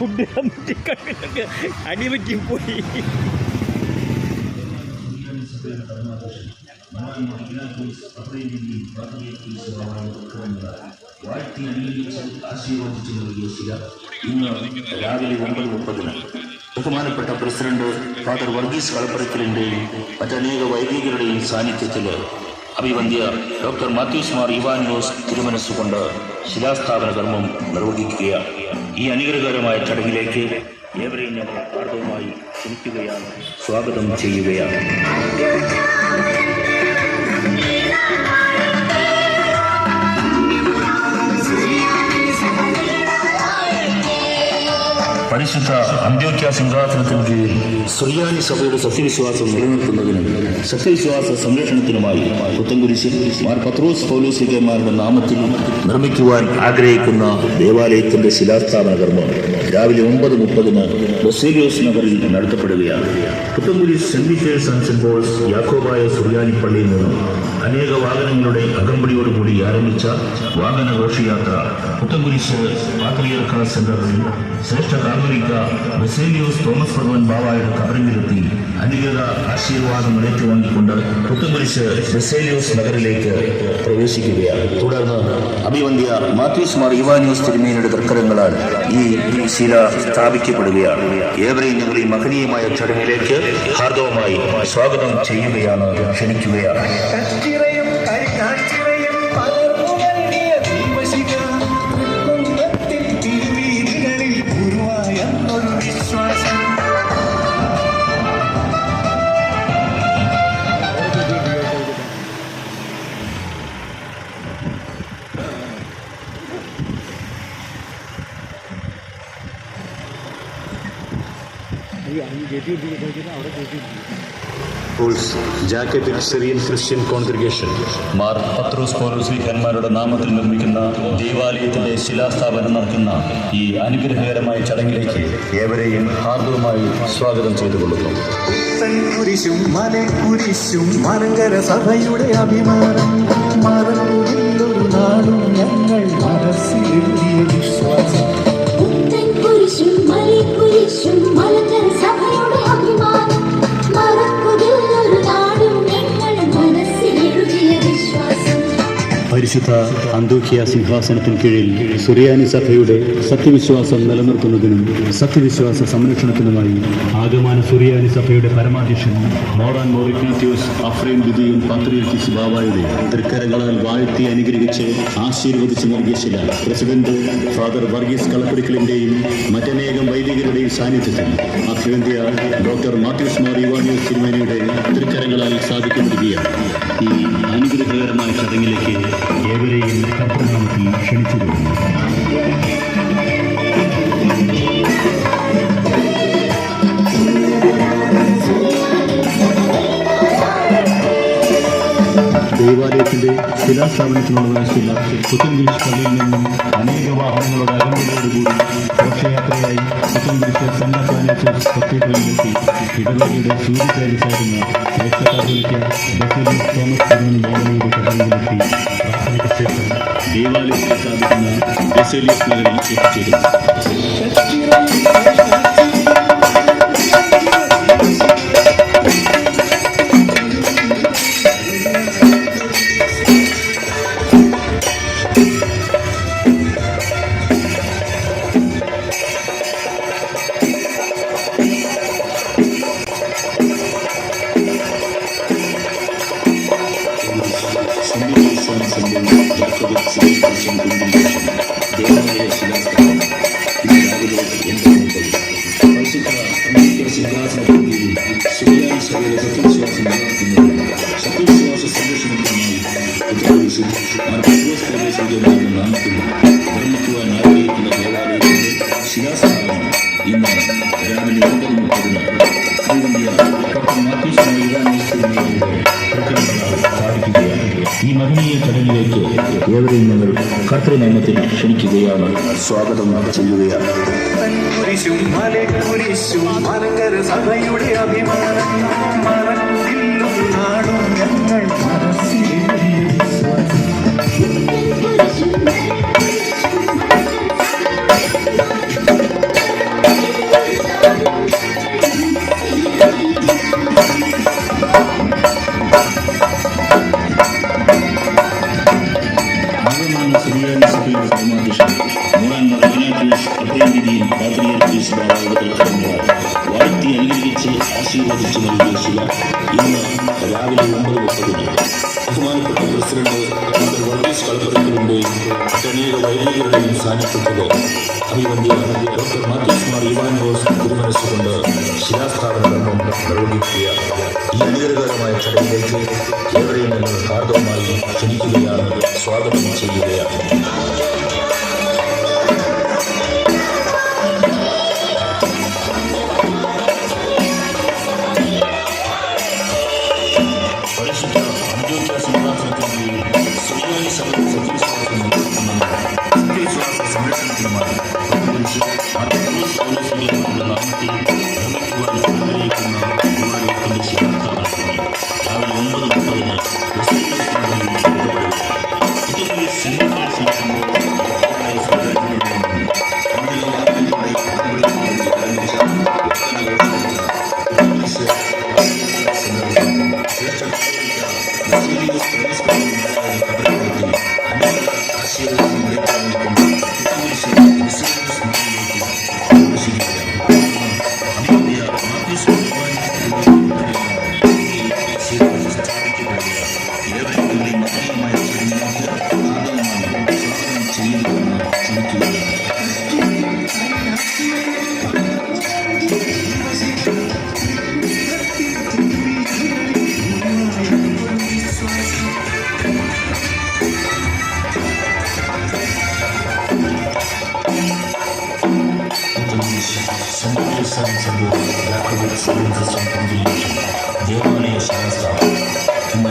Food അടിപറ്റി പോയി. ഇന്ന് രാവിലെ 9:30 ബഹുമാനപ്പെട്ട പ്രസിഡന്റ് ഫാദർ വർഗീസ് കളപ്പുരക്കലിന്റെയും മറ്റനേക വൈദികരുടെയും സാന്നിധ്യത്തിൽ അഭിവന്ദ്യ ഡോക്ടർ മാത്യൂസ് മാർ ഇവാനിയോസ് തിരുമനസ്സുകൊണ്ട് ശിലാസ്ഥാപന കർമ്മം നിർവഹിക്കുകയാണ്. ഈ അനുഗ്രഹകരമായ ചടങ്ങിലേക്ക് ഏവരെയും ഞങ്ങൾ ആർദ്രമായി ക്ഷണിക്കുകയാണ്, സ്വാഗതം ചെയ്യുകയാണ്. പരിശുദ്ധ അന്ത്യോക്യ സിംഹാസനത്തിന് കീഴിൽ സുറിയാനി സഭയുടെ സത്യവിശ്വാസം നിലനിർത്തുന്നതിനും സത്യവിശ്വാസ സംരക്ഷണത്തിനുമായി പുത്തൻകുരിശിൽ മാർ പത്രോസ് പൗലോസ്ലീഹന്മാരുടെ നാമത്തിൽ നിർമ്മിക്കുവാൻ ആഗ്രഹിക്കുന്ന ദേവാലയത്തിന്റെ ശിലാസ്ഥാപന കർമ്മം രാവിലെ 9:30 ബസേലിയോസ് നഗറിൽ നടത്തപ്പെടുകയാണ്. Puthencruz saint Peter's and saint Paul's Yakobaya Suriyani പള്ളിയിൽ നിന്നും അനേക വാഹനങ്ങളുടെ അകമ്പടിയോടുകൂടി ആരംഭിച്ച വാഹന ഘോഷയാത്ര പുത്തൻകുരിശ് പാത്രിയർക്ക സെന്ററിൽ ശ്രേഷ്ഠ കാതോലിക്ക ബസേലിയോസ് തോമസ് പ്രഭവൻ ബാവായുടെ കബറിങ്ങിലെത്തി അനുഗ്രഹ ആശീർവാദം ഏറ്റുവാങ്ങിക്കൊണ്ട് പുത്തൻകുരിശ് ബസേലിയോസ് നഗറിലേക്ക് പ്രവേശിക്കുകയാണ്. തുടർന്ന് അഭിവന്ദ്യ മാത്യൂസ് മാർ ഇവാനിയോസ് തിരുമേനിയുടെ തൃക്കരങ്ങളാൽ ഈ ശില സ്ഥാപിക്കപ്പെടുകയാണ്. ഏവരെയും ഞങ്ങൾ ഈ മഹനീയമായ ചടങ്ങിലേക്ക് ഹാർദവമായി സ്വാഗതം ചെയ്യുകയാണ്, ക്ഷണിക്കുകയാണ്. ജാക്കബിക് Syrian Christian congregation Mar Pathros പൗലോസ്ലീഹന്മാരുടെ നാമത്തിൽ നിർമ്മിക്കുന്ന ദേവാലയത്തിന്റെ ശിലാസ്ഥാപനം നടക്കുന്ന ഈ അനുഗ്രഹകരമായ ചടങ്ങിലേക്ക് ഏവരെയും ഹാർദവമായി സ്വാഗതം ചെയ്തുകൊള്ളുന്നു. കുരിശും മലക്കുരിശും മലങ്കര സഭയുടെ അഭിമാനം മറന്നൊരു നാളും ഞങ്ങൾ മനസ്സിലെത്തിയ വിശ്വാസം. കുരിശും മലക്കുരിശും മലങ്കര സഭയുടെ അഭിമാനം മറക്കുന്നൊരു നാളും ഞങ്ങൾ മനസ്സിലെത്തിയ വിശ്വാസം. പരിശുദ്ധ അന്ത്യോക്യ സിംഹാസനത്തിന് കീഴിൽ സുറിയാനി സഭയുടെ സത്യവിശ്വാസം നിലനിർത്തുന്നതിനും സത്യവിശ്വാസ സംരക്ഷണത്തിനുമായി ആഗമന സുറിയാനി സഭയുടെ പരമാധ്യക്ഷൻ മോറാൻ മോർ ഇഗ്നാത്യോസ് അഫ്രേം ദ്വിതീയൻ പാത്രിയർക്കീസ് ബാവായുടെ തൃക്കരങ്ങളാൽ വാഴ്ത്തി അനുഗ്രഹിച്ച് ആശീർവദിച്ച് നൽകിയ ശില പ്രസിഡന്റ് ഫാദർ വർഗീസ് കളപ്പുരക്കലിന്റെയും മറ്റനേകം വൈദികരുടെയും സാന്നിധ്യത്തിൽ അഭിവന്ദ്യ ഡോക്ടർ മാത്യൂസ് മാർ ഇവാനിയോസ് തിരുമേനിയുടെ തൃക്കരങ്ങളാൽ സ്ഥാപിക്കപ്പെടുകയാണ്. ഈ അനുഗ്രഹകരമായ ചടങ്ങിലേക്ക് ഏവരെയും കർത്തനാമത്തിൽ ക്ഷണിച്ചിരുന്നു. ദേവാലയത്തിന്റെ ശിലാസ്ഥാപനത്തിനുള്ളതായിട്ടുള്ള പുത്തൻകുരിശ് പള്ളിയിൽ നിന്നും അനേക വാഹനങ്ങളുടെ അകമ്പടിയോടുകൂടി ഘോഷയാത്രയായി പുത്തൻകുരിശ് സെന്റ് അത്താനേഷ്യസ് കത്തീഡ്രലിലെത്തി ഇടവകയുടെ സൂര്യചാരിസായിരുന്ന ശ്രേഷ്ഠ കാതോലിക്ക ബസേലിയോസ് തോമസ് പ്രഭവൻ ബാവയുടെ കബറിങ്ങിലെത്തി പ്രാർത്ഥനയ്ക്ക് ശേഷം ദേവാലയത്തിൽ സ്ഥാപിക്കുന്ന ബസേലിയോസ് നഗറിൽ എത്തിച്ചേരുന്നു. ഈ മഹനീയ ചടങ്ങിലേക്ക് ഏവരെയും ഞങ്ങൾ കർത്തൃനാമത്തിൽ ക്ഷണിക്കുകയാണ്, സ്വാഗതം ചെയ്യുകയാണ്. കുരിശും മലക്കുരിശും മലങ്കര സഭയുടെ അഭിമാനം മറന്നൊരു നാളും ഞങ്ങൾ മനസ്സിലെത്തിയ വിശ്വാസം. പാത്രീയർക്ക് ശിലാവാഹത്തിൽ കടന്നു വാഴ്ത്തി അനുഗ്രഹിച്ച് ആശീർവദിച്ചു നൽകിയ ശില ഇന്ന് രാവിലെ 9:30 ബഹുമാനപ്പെട്ട പ്രസിഡന്റ് ഡോക്ടർ വർഗീസ് കളപ്പുരത്തിന്റെയും മറ്റനേക വൈദികരുടെയും സാന്നിധ്യത്തിൽ അഭിവന്ദ്യ ഡോക്ടർ മാത്യൂസ് മാർ ഇവാനോസ് തിരുമനസ്സുകൊണ്ട് ശിലാസ്ഥാപന കർമ്മം നിർവഹിക്കുകയാണ്. ഈ അനുഗ്രഹകരമായ ചടങ്ങിലേക്ക് ഏവരെയും ഞങ്ങൾ ഹാർദവമായി ക്ഷണിക്കുകയാണ്, സ്വാഗതം ചെയ്യുകയാണ്. ದೇವಾಲಯ ಶಾಸ್ತ್ರ ತುಂಬ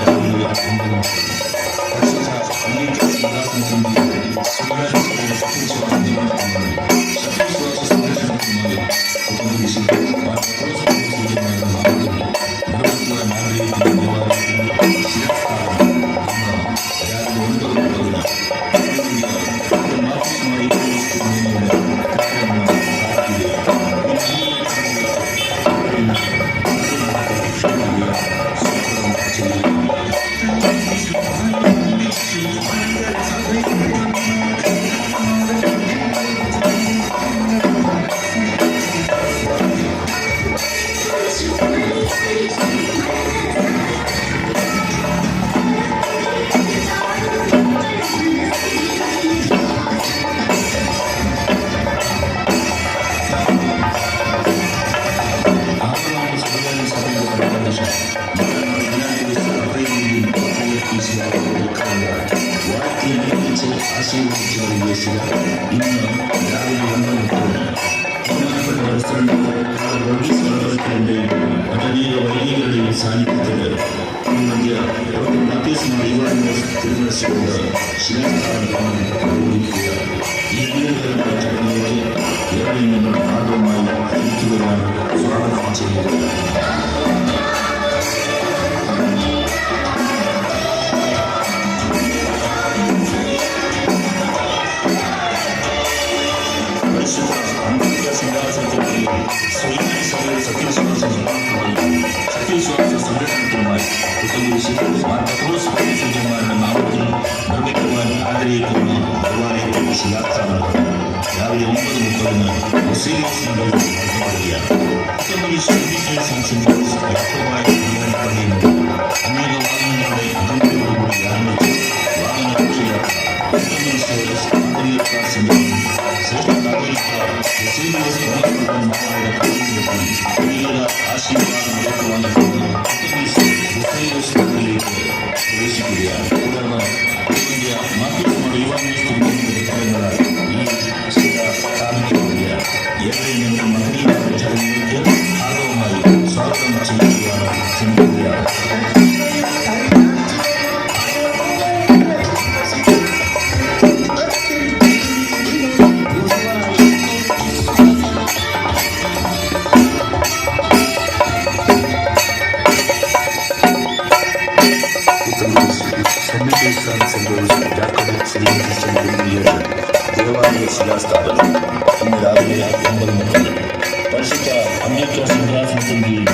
വൈദികരുടെയും സാന്നിധ്യത്തിൽ തിരുമനസ്സുകൊണ്ട് ശിലാസ്ഥാപനം നിർവഹിക്കുകയാണ്. ഈ അനുഗ്രഹകരമായ ചടങ്ങിലേക്ക് ഏവരെയും നമ്മൾ ആദ്യമായി ക്ഷണിക്കുകയാണ്, സ്വാഗതം ചെയ്യുകയാണ്. സത്യവിശ്വാസ സംരക്ഷണത്തിനുമായി നാമത്തിൽ നിർമ്മിക്കുവാൻ ആഗ്രഹിക്കുന്ന ദേവാലയത്തിന്റെ ശിലാസ്ഥാപനം രാവിലെ 9:30 ബസേലിയസ് നഗറിൽ നടത്തപ്പെടുകയാണ്. അനേക വാഹനങ്ങളുടെ അകമ്പടിയോടുകൂടി ആരംഭിച്ച് പ്രവേശിക്കുകയാണ്. തുടർന്ന് സ്ഥാപിക്കപ്പെടുകയാണ്. ഏവരെയും ഞങ്ങൾ മഹനീയമായ ചടങ്ങിലേക്ക് ഭാഗവുമായി സ്വാഗതം ചെയ്യുകയാണ്, ക്ഷണിക്കുകയാണ്. ദേവാലയ ശിലാസ്ഥാപനം ഇന്ന് രാവിലെ 9:30 പരിശുദ്ധ അംബേദ്കർ സിംഹാസനത്തിന്റെയും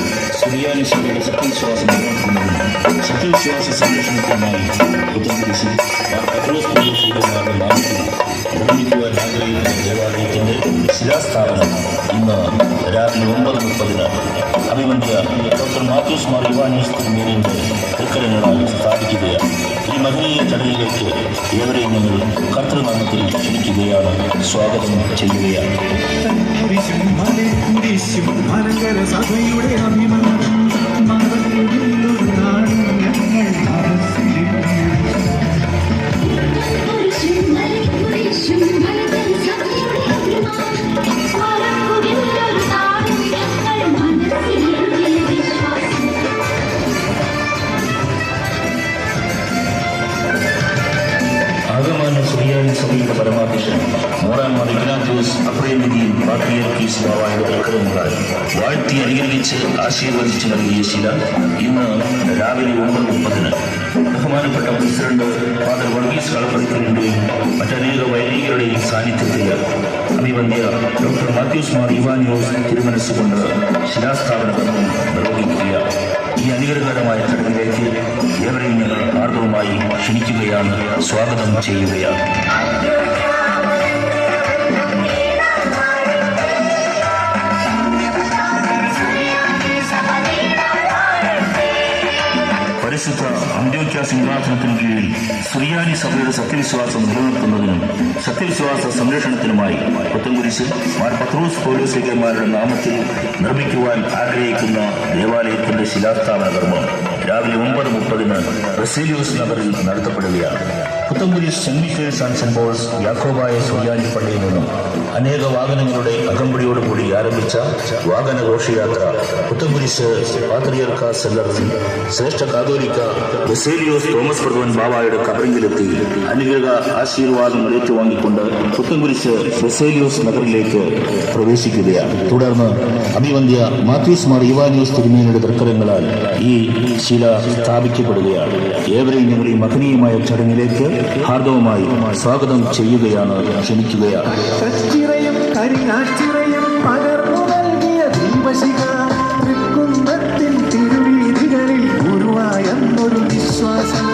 സുറിയാനി സഭയുടെ സത്യവിശ്വാസം നിലനിർത്തുന്നതിനും സത്യവിശ്വാസ സംരക്ഷണത്തിനുമായി പത്രോസ് നാമത്തിൽ നിർമ്മിക്കുവാൻ ആഗ്രഹിക്കുന്ന ദേവാലയത്തിൻ്റെ ശിലാസ്ഥാപനം ഇന്ന് രാവിലെ 9:30 അഭിമന്യ ഡോക്ടർ മാത്യൂസ് മാർ ഇവാനിയോസ് തിരുമേനിയുടെ തൃക്കരങ്ങളാൽ സ്ഥാപിക്കുകയാണ്. ഈ മഹനീയ ചടങ്ങിലേക്ക് ഏവരെയും ഞങ്ങൾ കർത്തൃനാമത്തിൽ ക്ഷണിക്കുകയാണ്, സ്വാഗതം ചെയ്യുകയാണ്. കുരിശും മലക്കുരിശും മലങ്കര സഭയുടെ അഭിമാനം മറക്കുകില്ലൊരു നാടും ഞങ്ങൾ ആഗമാന സുറിയാനി സഭയുടെ പരമാധ്യക്ഷൻ മോറാൻ മാർ ഇഗ്നാത്യോസ് അഫ്രേമിനെയും പാത്രിയർക്കീസ് ബാവായുടെ തൃക്കരങ്ങളാൽ വാഴ്ത്തി അനുഗ്രഹിച്ച് ആശീർവദിച്ച് നൽകിയ ശില ഇന്ന് രാവിലെ 9:30 ബഹുമാനപ്പെട്ട പ്രസിഡന്റ് ഫാദർ വർഗീസ് കളപ്പുരത്തിൻ്റെയും മറ്റനേക വൈദികരുടെയും സാന്നിധ്യത്തിൽ അഭിവന്യ ഡോക്ടർ മാത്യൂസ് മാർ ഇവാനിയോസ് തിരുമനസ്സുകൊണ്ട് ശിലാസ്ഥാപന കർമ്മം നിർവഹിക്കുകയാണ്. ഈ അനുഗ്രഹകരമായ ചടങ്ങിലേക്ക് ഏവരെയും ഞങ്ങൾ ആർദ്രവുമായി ക്ഷണിക്കുകയാണ്, സ്വാഗതം ചെയ്യുകയാണ്. പരിശുദ്ധ അന്ത്യോക്യ സിംഹാസനത്തിന് കീഴിൽ സുറിയാനി സഭയുടെ സത്യവിശ്വാസം നിലനിർത്തുന്നതിനും സത്യവിശ്വാസ സംരക്ഷണത്തിനുമായി പുത്തൻകുരിശിൽ മാർ പത്രോസ് പൗലോസ്ലീഹന്മാരുടെ നാമത്തിൽ നിർമ്മിക്കുവാൻ ആഗ്രഹിക്കുന്ന ദേവാലയത്തിന്റെ ശിലാസ്ഥാപന കർമ്മം രാവിലെ 9:30 ബസേലിയോസ് നഗറിൽ നടത്തപ്പെടുകയാണ്. പുത്തൻകുരിശ് സെന്റ് മീറ്റേഴ്സ് and saint Paul's Yakobaya Suriyani പള്ളിയിൽ നിന്നും അനേക വാഹനങ്ങളുടെ അകമ്പടിയോടുകൂടി ആരംഭിച്ച വാഹന ഘോഷയാത്ര പുത്തൻകുരിശ് പാത്രിയർക്ക സെല്ലറിൽ ശ്രേഷ്ഠ കാതോലിക്ക ബസേലിയോസ് തോമസ് പ്രഥമൻ ബാവായുടെ കബറിങ്കിലെത്തി അനുഗ്രഹ ആശീർവാദം ഏറ്റുവാങ്ങിക്കൊണ്ട് പുത്തൻകുരിശ് ബസേലിയോസ് നഗറിലേക്ക് പ്രവേശിക്കുകയാണ്. തുടർന്ന് അഭിവന്യ മാത്യൂസ് മാർ ഇവാനിയോസ് തിരുമേനിയുടെ തൃക്കരങ്ങളാൽ ഈ ശില സ്ഥാപിക്കപ്പെടുകയാണ്. ഏവരെയും ഞങ്ങൾ ഈ മഹനീയമായ ചടങ്ങിലേക്ക് ഹാർദവമായി സ്വാഗതം ചെയ്യുകയാണ്, ക്ഷണിക്കുകയാണ്. കച്ചിറയും കരിനാച്ചിറയും പകർന്നു നൽകിയ ദീപശിഖ തൃക്കുന്നത്തിൻ തിരുവീതികളിൽ ഗുരുവായെന്നൊരു വിശ്വാസം.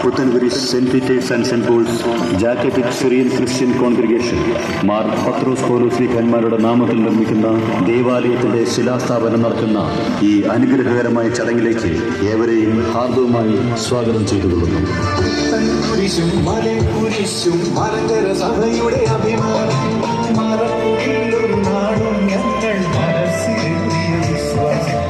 Puthencruz saint Peter's and saint Paul's Jacobite Syrian Christian congregation Mar Pathros പൗലോസ്ലീഹന്മാരുടെ നാമത്തിൽ നിർമ്മിക്കുന്ന ദേവാലയത്തിന്റെ ശിലാസ്ഥാപനം നടക്കുന്ന ഈ അനുഗ്രഹകരമായ ചടങ്ങിലേക്ക് ഏവരെയും ഹാർദവുമായി സ്വാഗതം ചെയ്തുകൊള്ളുന്നു. കുരിശും മലക്കുരിശും മലങ്കര സഭയുടെ അഭിമാനം മറക്കുകില്ലൊരു നാടും ഞങ്ങൾ മനസ്സിലെത്തിയ വിശ്വാസം.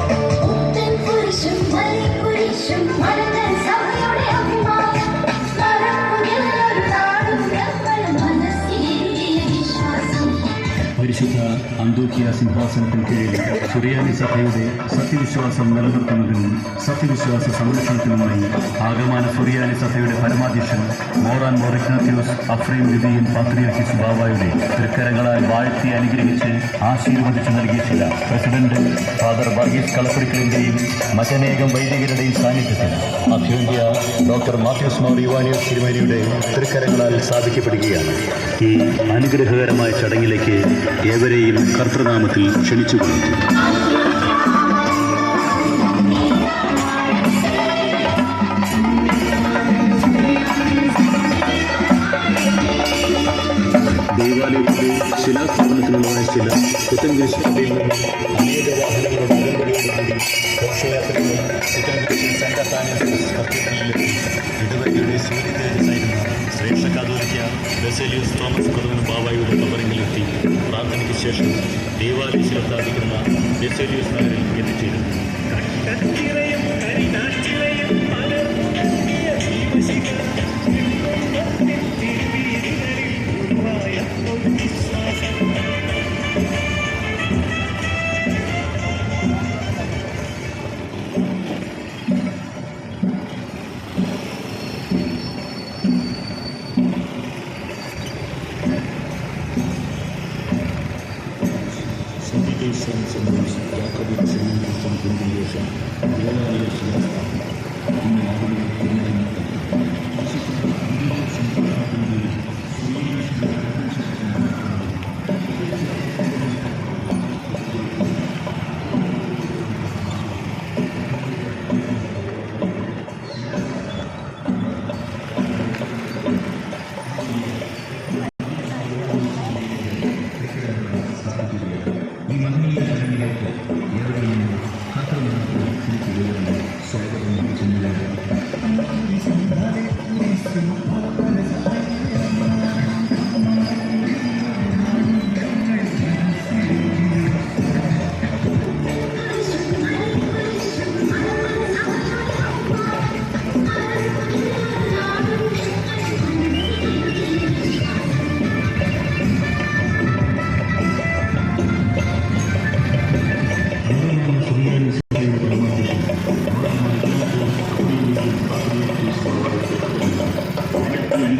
പരിശുദ്ധ അന്ത്യോക്യ സിംഹാസനത്തിന് കീഴിൽ സുറിയാനി സഭയുടെ സത്യവിശ്വാസം നിലനിർത്തുന്നതിനും സത്യവിശ്വാസ സംരക്ഷണത്തിനുമായി ആഗമാന സുറിയാനി സഭയുടെ പരമാധ്യക്ഷൻ മോറാൻ മാർ ഇഗ്നാത്യോസ് അഫ്രേം ലിതിയൻ പാത്രിയർക്കീസ് ബാവായുടെ തൃക്കരങ്ങളാൽ വാഴ്ത്തി അനുഗ്രഹിച്ച് ആശീർവദിച്ചു നൽകിയ ശില പ്രസിഡന്റ് ഫാദർ വർഗീസ് കളപ്പുരത്തിൻ്റെയും മറ്റനേകം വൈദികരുടെയും സാന്നിധ്യത്തിൽ അഭിവന്യ ഡോക്ടർ മാത്യൂസ് മാർ ഇവാനിയോസ് തിരുമേനിയുടെ തൃക്കരങ്ങളാൽ സ്ഥാപിക്കപ്പെടുകയാണ്. ഈ അനുഗ്രഹകരമായ ചടങ്ങിലേക്ക് ഏവരെയും കർത്തൃനാമത്തിൽ ക്ഷണിച്ചുകൊള്ളുന്നു. ദേവാലയത്തിന്റെ ശിലാസ്ഥാപനത്തിനുള്ളതായ ശില പുത്തൻകുരിശ് പള്ളിയിൽ നിന്ന് അനേക വാഹനങ്ങളുടെ അകമ്പടിയോടുകൂടി ഘോഷയാത്രകൾ പുത്തൻകുരിശിൽ സെന്റ് അത്താനിയോസ് കത്തീഡ്രലിലെത്തി ഇടവകയുടെ സൂര്യതേജസ്സായിരുന്ന ശ്രേഷ്ഠ കാതോലിക്ക ബസേലിയോസ് തോമസ് പ്രഥമൻ ബാവായുടെ കബറിങ്കിലെത്തി പ്രാർത്ഥനയ്ക്ക് ശേഷം ദേവാലയ ശില സ്ഥാപിക്കുന്ന ബസേലിയോസ് നഗറിൽ എത്തിച്ചേരുന്നു. കച്ചിറയും കരിനാച്ചിറയും പകർന്നു നൽകിയ ദീപശിഖ തൃക്കുന്നത്തിൻ തിരുവീതികളിൽ ഗുരുവായെന്നൊരു വിശ്വാസം.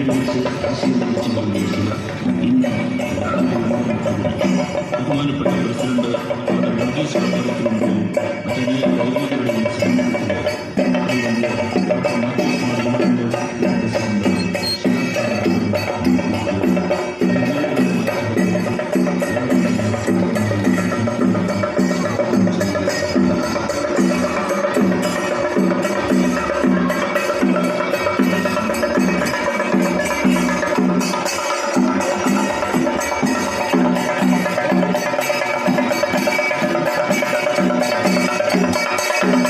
വെച്ച് ആശീർവദിച്ചു കൊണ്ടിരിക്കുക. ഇന്ന് ബഹുമാനപ്പെട്ട പ്രസിഡന്റ് ഫാദർ വർഗീസ് പത്രത്തിലുണ്ടാവും മറ്റനേക വൈദികരുടെയും സന്നിധിയിൽ അതുകൊണ്ട് ഡോക്ടർ മാത്യൂസ് മാർഗത്തിന്റെ പ്രസിഡന്റ് Thank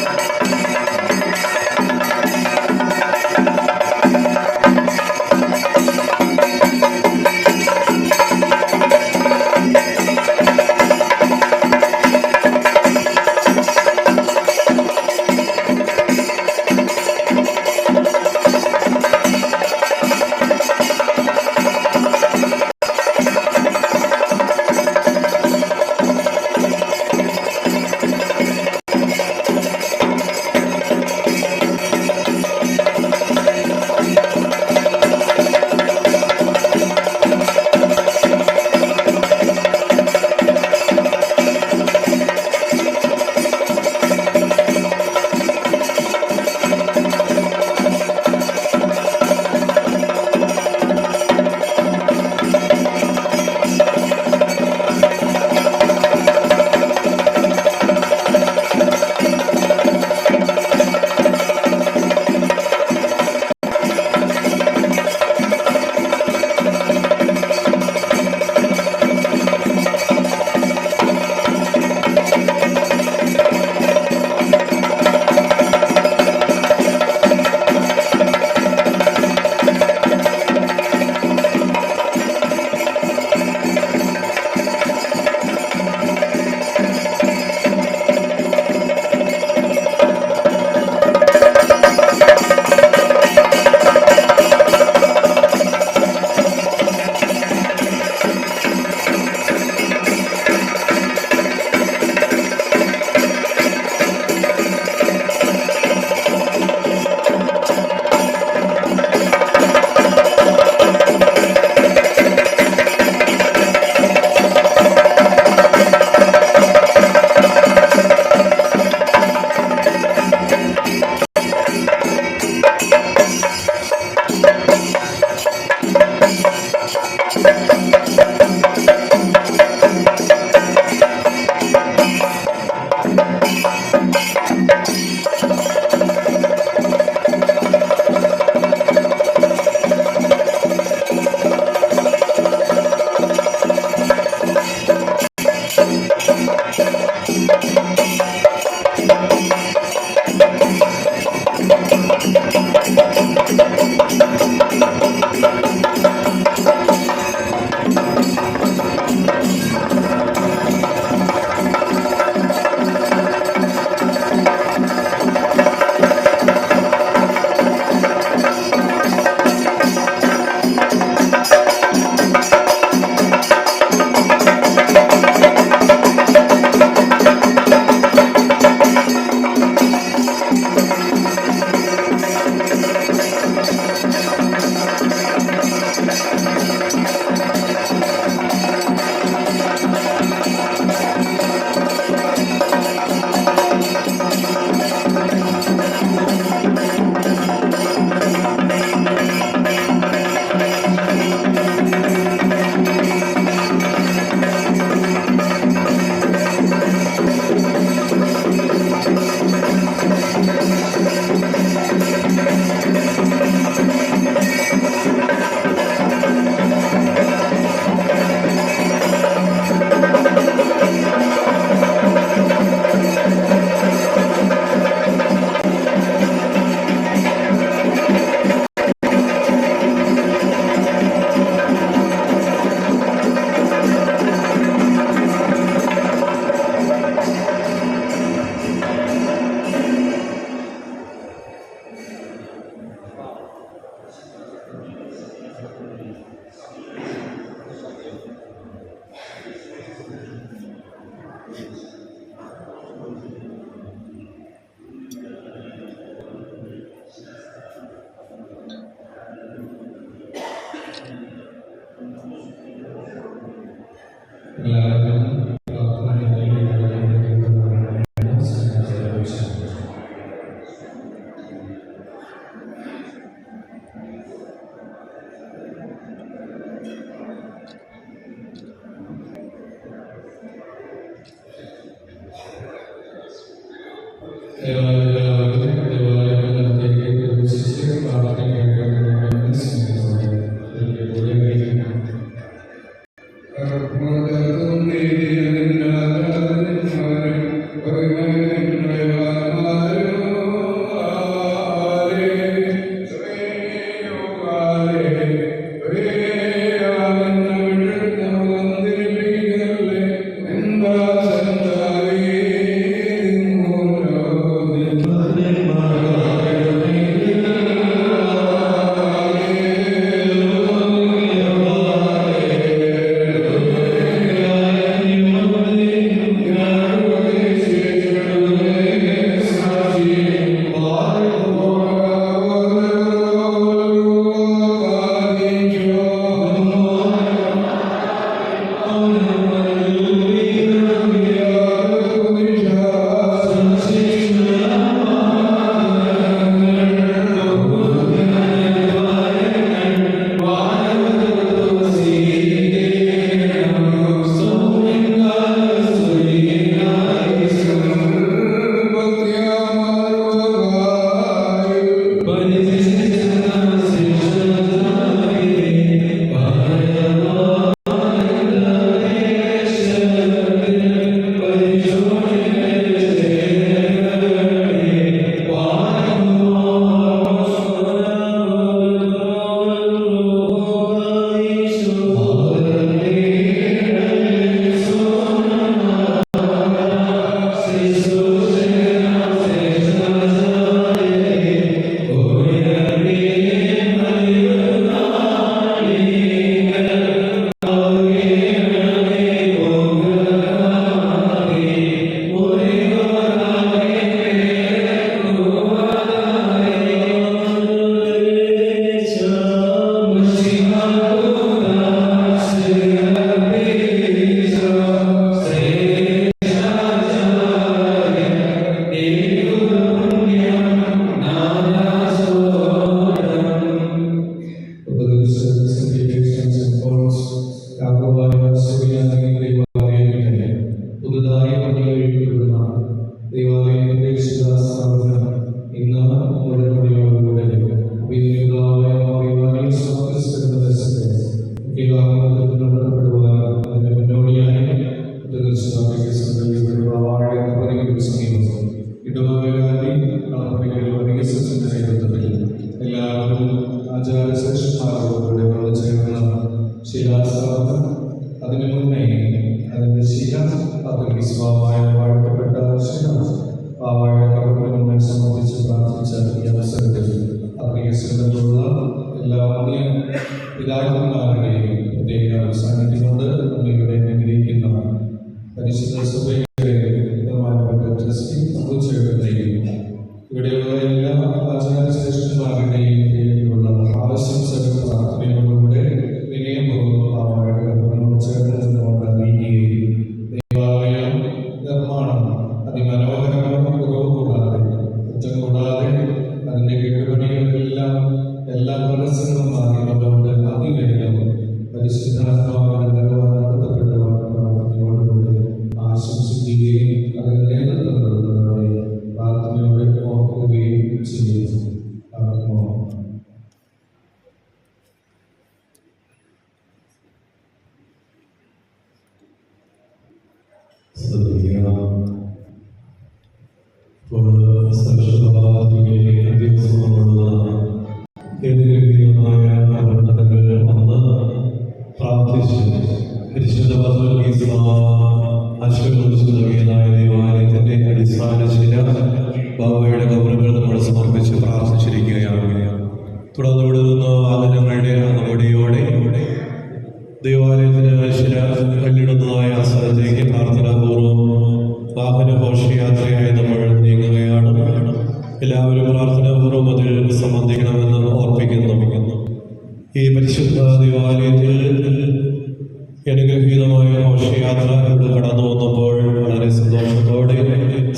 അനുഗ്രഹീതമായ ഘോഷയാത്ര ഇവിടെ കടന്നു വന്നപ്പോൾ വളരെ സന്തോഷത്തോടെ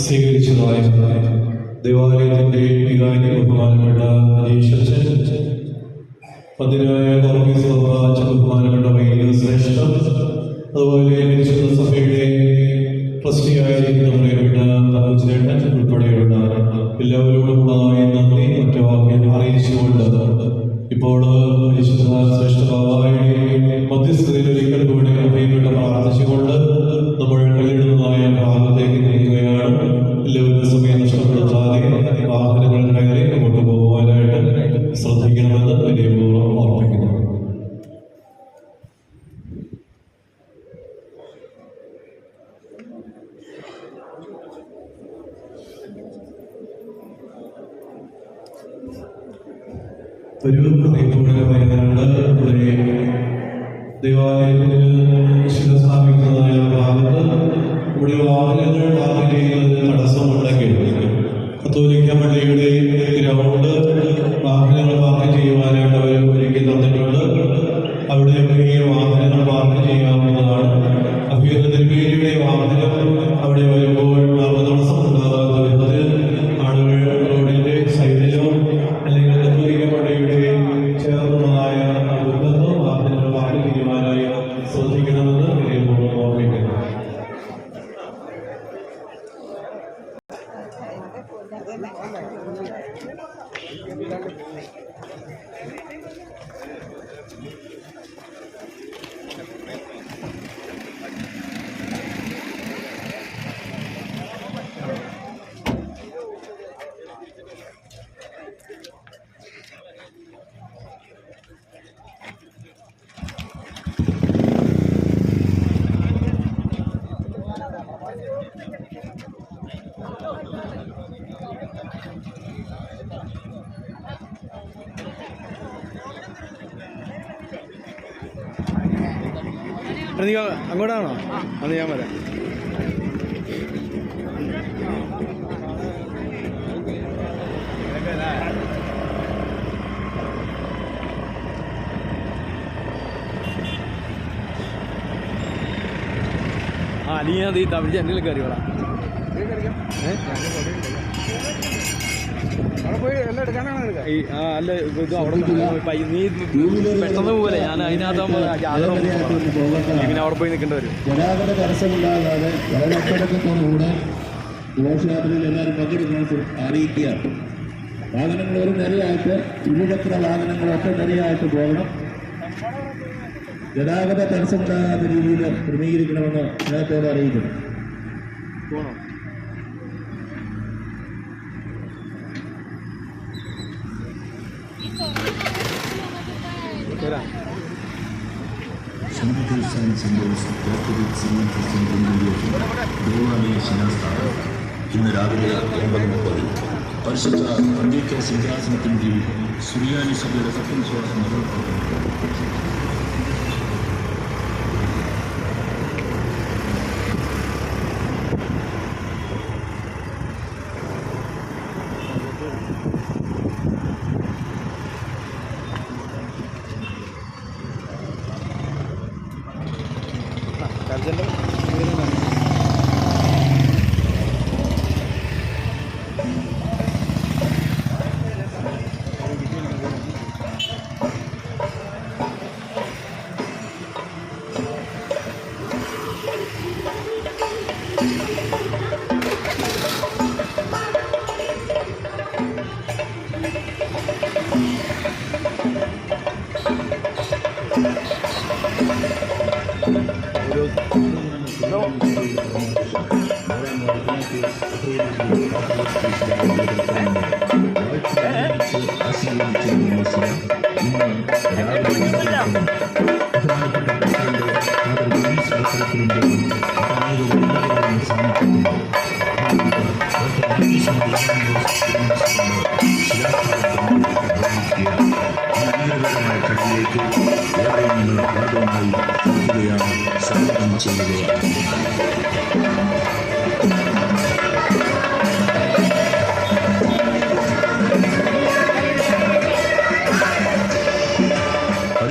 സ്വീകരിച്ചതായ ദേവാലയത്തിൻ്റെ വികാരി ബഹുമാനപ്പെട്ട അനീഷച്ചൻ, പതിനായ കോർഗീസ് അച്ഛൻ ബഹുമാനപ്പെട്ട വൈദ്യ ശ്രേഷ്ഠം, അതുപോലെ പരിശുദ്ധ സഭയുടെ ട്രസ്റ്റിയായിരിക്കുന്ന പ്രിയപ്പെട്ട ചേട്ടൻ ഉൾപ്പെടെയുള്ള എല്ലാവരോടുമുള്ളതായ നന്ദി ഒറ്റ വാക്കിൽ അറിയിച്ചുകൊണ്ട് ഇപ്പോൾ പരിശുദ്ധ ശ്രേഷ്ഠഭാവായുടെ മധ്യസ്ഥതയിൽ ഒരിക്കൽ കൂടെ പ്രിയപ്പെട്ട പ്രാർത്ഥിച്ചുകൊണ്ട് നമ്മൾ കല്ലിടുന്നതായ ഭാഗത്തേക്ക് നീങ്ങുകയാണ്. എല്ലാവരും സമയം നഷ്ടപ്പെടുത്താതെ വാഹനങ്ങൾ കയറി അങ്ങോട്ട് പോകുവാനായിട്ട് ശ്രദ്ധിക്കണമെന്ന് വിനയപൂർവ്വം ഓർമ്മിക്കുന്നു. ഒരു ഹൃദയപൂർവ്വമായതുകൊണ്ട് ഇവിടെ ദേവാലയത്തിൽ ശിരസ്ഥാപിക്കുന്നതായ ഭാഗത്ത് ഇവിടെ വാഹനങ്ങൾ പാർക്ക് ചെയ്യുന്നതിന് തടസ്സമുണ്ടെങ്കിൽ കത്തോലിക്ക പള്ളിയുടെ ഗ്രൗണ്ട് വാഹനങ്ങൾ പാർക്ക് ചെയ്യുവാനായിട്ട് അവർ ഒരുക്കി തന്നിട്ടുണ്ട്. അവിടെ ഈ വാഹനങ്ങൾ പാർക്ക് ചെയ്യാവുന്നതാണ്. അഭ്യർത്ഥന തിരുമേനിയുടെ വാഹനം അവിടെ വരുമ്പോൾ തടസ്സം ഉണ്ടാകാത്ത വിധത്തിൽ ആളുകൾ റോഡിന്റെ സൈഡിലോ അല്ലെങ്കിൽ കത്തോലിക്ക പള്ളിയുടെ ചേർന്നുള്ളതായ ദുർഗന്ധോ വാഹനങ്ങൾ പാർക്ക് ചെയ്യുവാനായി ശ്രദ്ധിക്കണമെന്ന് വിനയപൂർവ്വം ഓർമ്മിക്കുന്നു. അങ്ങോട്ടാണോ? അത് ഞാൻ വരാം. നീ അത് ഈ തമിഴ് എന്തെങ്കിലും കയറിയോളാം. അല്ല ഇത് അവിടെ നീ പെട്ടെന്ന് പോലെ ഞാൻ അതിനകത്താകുമ്പോൾ പിന്നെ അവിടെ പോയി നിൽക്കേണ്ടി വരും. ഗതാഗത തടസ്സമില്ലാതെ വളരെ അച്ചടക്കത്തോടുകൂടെ ഘോഷയാത്രയിൽ എല്ലാവരും പങ്കെടുക്കുന്നത് അറിയിക്കുക. വാഹനങ്ങൾ ഒരു നിരയായിട്ട് ഇരുചക്ര വാഹനങ്ങളൊക്കെ നിരയായിട്ട് പോകണം. ഗതാഗത തടസ്സമുണ്ടാകാത്ത രീതിയിൽ ക്രമീകരിക്കണമെന്ന് സ്നേഹത്തോടെ അറിയിക്കുന്നു. ദേവാലയ ശിലാസ്ഥാപനം ഇന്ന് രാവിലെ 9:30 പരിശുദ്ധ അന്ത്യോക്യ സിംഹാസനത്തിന് കീഴിൽ സുറിയാനി സഭയുടെ സത്യവിശ്വാസം നിലനിർത്തുന്നു.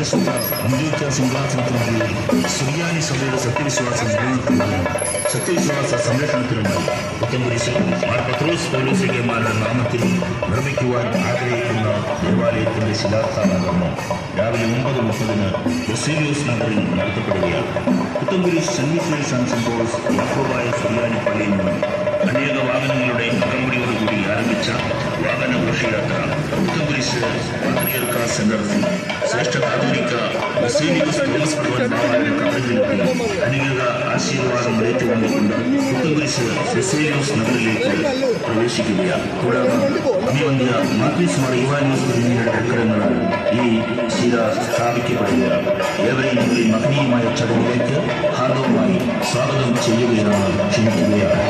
പരിശുദ്ധ അന്ത്യോക്യ സിംഹാസനത്തിന് കീഴിൽ സുറിയാനി സഭയുടെ സത്യവിശ്വാസം നിലനിർത്തുന്നതിനും സത്യവിശ്വാസ സംരക്ഷണത്തിനുമായി പുത്തൻകുരിശിൽ മാർ പത്രോസ് പൗലോസ്ലീഹന്മാരുടെ നാമത്തിൽ നിർമ്മിക്കുവാൻ ആഗ്രഹിക്കുന്ന ദേവാലയത്തിന്റെ ശിലാസ്ഥാപനം രാവിലെ 9:30 ബസേലിയോസ് നഗറിൽ നടത്തപ്പെടുകയാണ്. പുത്തൻകുരിശ് സെന്റ് മീറ്റേഴ്സ് and saint Paul's Yakobaya Suriyani പള്ളിയിൽ നിന്നും അനേക വാഹനങ്ങളുടെ അകമ്പടിയോടുകൂടി ആരംഭിച്ച വാഹന ഘോഷയാത്ര പുത്തൻകുരിശ് പാത്രിയർക്ക സെന്ററിൽ ശ്രേഷ്ഠ കാതോലിക്ക ബസേലിയോസ് തോമസ് പ്രഭവൻ ബാവായുടെ കബറിലെത്തി അനുഗ്രഹ ആശീർവാദം ഏറ്റുവാങ്ങിക്കൊണ്ട് പുത്തൻകുരിശ് ബസേലിയോസ് നഗറിലേക്ക് പ്രവേശിക്കുകയാണ്. കൂടാതെ അഭിവന്ധ്യ മാത്യൂസ് മാർ ഇവാനിയോസ് തിരുമേനിയുടെ അക്കരങ്ങളാൽ ഈ ശില സ്ഥാപിക്കപ്പെടുകയാണ്. ഏവരെയും ഞങ്ങളിൽ മഹനീയമായ ചടങ്ങിലേക്ക് ഹാർദവമായി സ്വാഗതം ചെയ്യുകയാണ്, ക്ഷണിക്കുകയാണ്.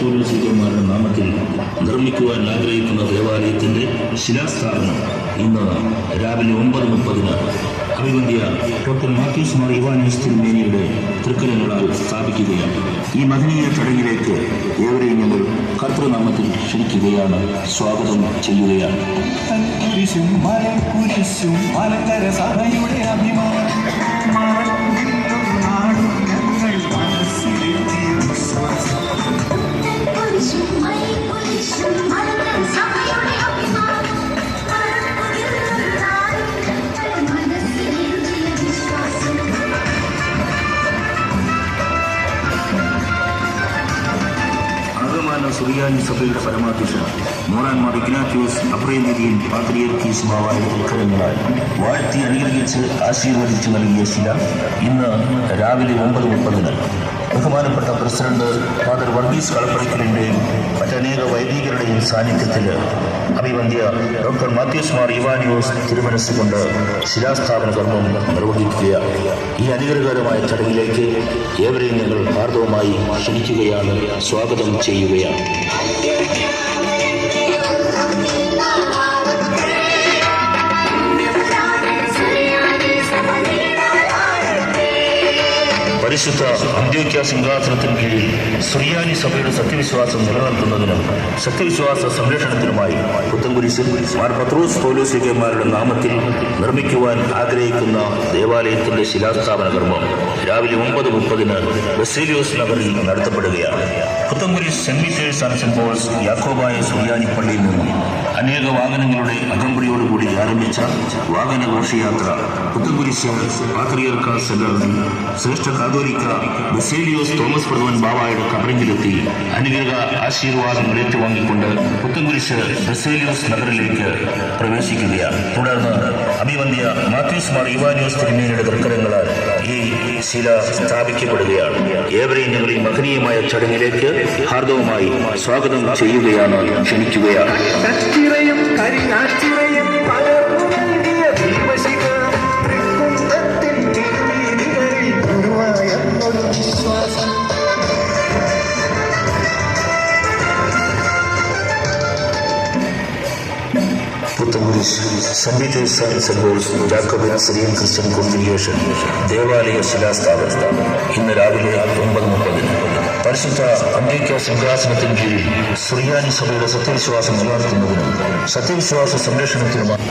പൗലോസ്ലീഹന്മാരുടെ നാമത്തിൽ നിർമ്മിക്കുവാൻ ആഗ്രഹിക്കുന്ന ദേവാലയത്തിന്റെ ശിലാസ്ഥാപനം ഇന്ന് രാവിലെ 9:30 അഭിവന്ധ്യ ഡോക്ടർ മാത്യൂസ് മാർ ഇവാനിയോസ് തിരുമേനിയുടെ തൃക്കരങ്ങളാൽ സ്ഥാപിക്കുകയാണ്. ഈ മഹനീയ ചടങ്ങിലേക്ക് ഏവരെയും ഞങ്ങൾ കർത്തൃനാമത്തിൽ ക്ഷണിക്കുകയാണ്, സ്വാഗതം ചെയ്യുകയാണ്. മലങ്കര സഭയുടെ അഭിമാനം സുറിയാനി സഭയുടെ പരമാധ്യക്ഷൻ മോറാൻമാർ ഇഗ്നാത്യോസ് അപ്രേന്തിരിയൻ പാത്രിയർക്കീസ് ബാവായുടെ തൃക്കരങ്ങളാൽ വാഴ്ത്തി അനുഗ്രഹിച്ച് ആശീർവദിച്ചു നൽകിയ ശില ഇന്ന് രാവിലെ 9:30 ബഹുമാനപ്പെട്ട പ്രസിഡന്റ് ഫാദർ വർഗീസ് കളപ്പുരയ്ക്കലിൻ്റെയും മറ്റനേക വൈദികരുടെയും സാന്നിധ്യത്തിൽ അഭിവന്ധ്യ ഡോക്ടർ മാത്യൂസ് മാർ ഇവാനിയോസ് തിരുമനസ്സുകൊണ്ട് ശിലാസ്ഥാപന കർമ്മം നിർവഹിക്കുകയാണ്. ഈ അനുഗ്രഹകരമായ ചടങ്ങിലേക്ക് ഏവരെയും ഞങ്ങൾ ഹാർദവമായി ക്ഷണിക്കുകയാണ്, സ്വാഗതം ചെയ്യുകയാണ്. പരിശുദ്ധ അന്ത്യോക്യ സിംഹാസനത്തിന് കീഴിൽ സുറിയാനി സഭയുടെ സത്യവിശ്വാസം നിലനിർത്തുന്നതിനും സത്യവിശ്വാസ സംരക്ഷണത്തിനുമായി പുത്തൻകുരിശിൽ മാർ പത്രോസ് പൗലോസ്ലീഹന്മാരുടെ നാമത്തിൽ നിർമ്മിക്കുവാൻ ആഗ്രഹിക്കുന്ന ദേവാലയത്തിന്റെ ശിലാസ്ഥാപന കർമ്മം രാവിലെ 9:30 ബസേലിയോസ് നഗറിൽ നടത്തപ്പെടുകയാണ്. പുത്തൻകുരിശ് സെന്റ് മീറ്റേഴ്സ് and saint Paul's Yakobaya Suriyani പള്ളിയിൽ നിന്നും അനേക വാഹനങ്ങളുടെ അകമ്പടിയോടുകൂടി ആരംഭിച്ച വാഹന ഘോഷയാത്ര പുത്തൻകുരിശ് പാത്രിയർക്ക സെന്ററിൽ ശ്രേഷ്ഠ കാതോലിക്ക ബസേലിയോസ് തോമസ് പ്രഭവൻ ബാവായുടെ കബറിങ്കിലെത്തി അനുഗ്രഹ ആശീർവാദം ഏറ്റുവാങ്ങിക്കൊണ്ട് പുത്തൻകുരിശ് ബസേലിയോസ് നഗറിലേക്ക് പ്രവേശിക്കുകയാണ്. തുടർന്ന് അഭിവന്ധ്യ മാത്യൂസ് മാർ ഇവാനിയോസ് തിരുമേനിയുടെ തൃക്കരങ്ങളാൽ ഈ ശില സ്ഥാപിക്കപ്പെടുകയാണ്. ഏവരെയും ഞങ്ങൾ ഈ മഹനീയമായ ചടങ്ങിലേക്ക് ഹാർദവമായി സ്വാഗതം ചെയ്യുകയാണ്, ക്ഷണിക്കുകയാണ്. Puthenkurish saint Peter's and saint Paul's Jacobite Syrian Christian congregation ദേവാലയ ശിലാസ്ഥാപനം ഇന്ന് രാവിലെ 9:30 പരിശുദ്ധ അന്ത്യോക്യ സിംഹാസനത്തിന് കീഴിൽ സുറിയാനി സഭയുടെ സത്യവിശ്വാസം നിലനിർത്തുന്നതിനും സത്യവിശ്വാസ സംരക്ഷണത്തിനുമായി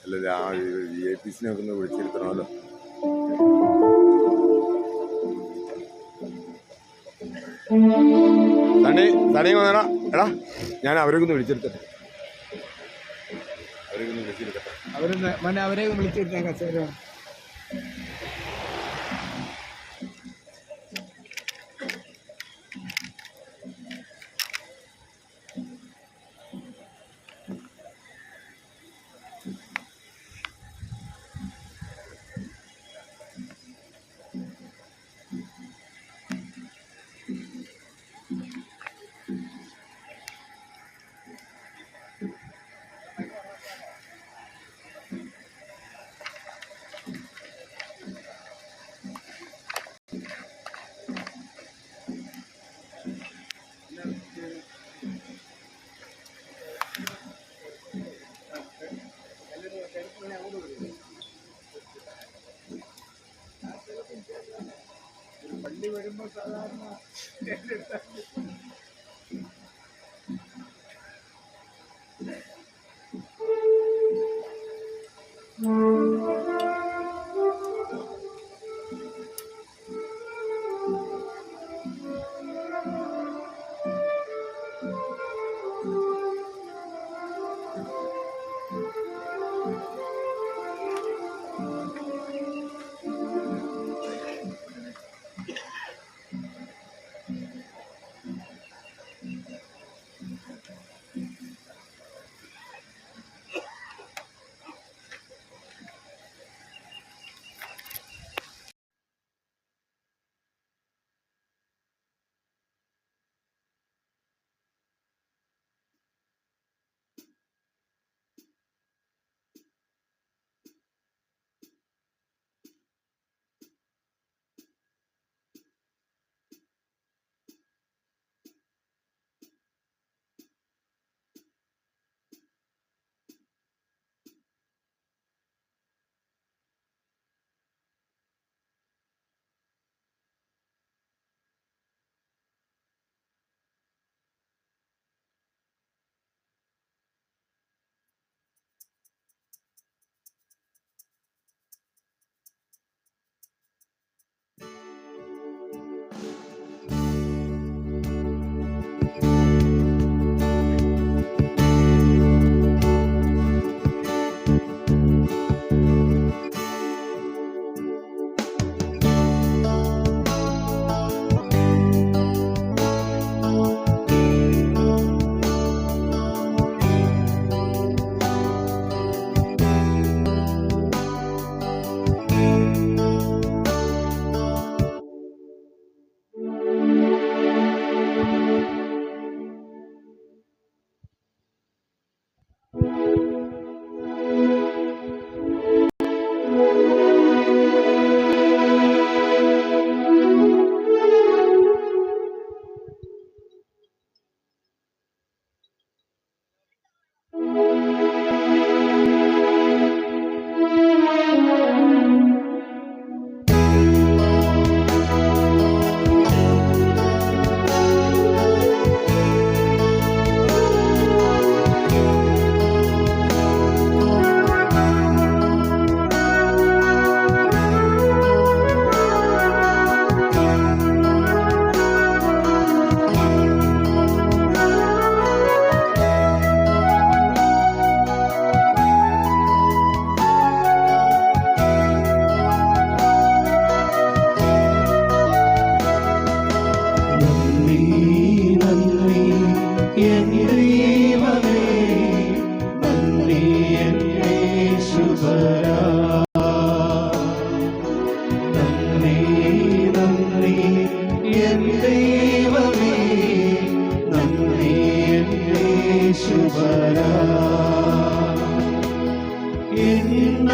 അല്ല VIPസിനൊക്കെ ഒന്ന് വിളിച്ചിരുത്തണമല്ലോ. തടയും വന്നേടാ. എടാ ഞാൻ അവരൊക്കെ ഒന്ന് വിളിച്ചെടുത്തട്ടെ. അവരെ വിളിച്ചിരുത്താൻ കസേര പള്ളി വരുമ്പോൾ സാധാരണ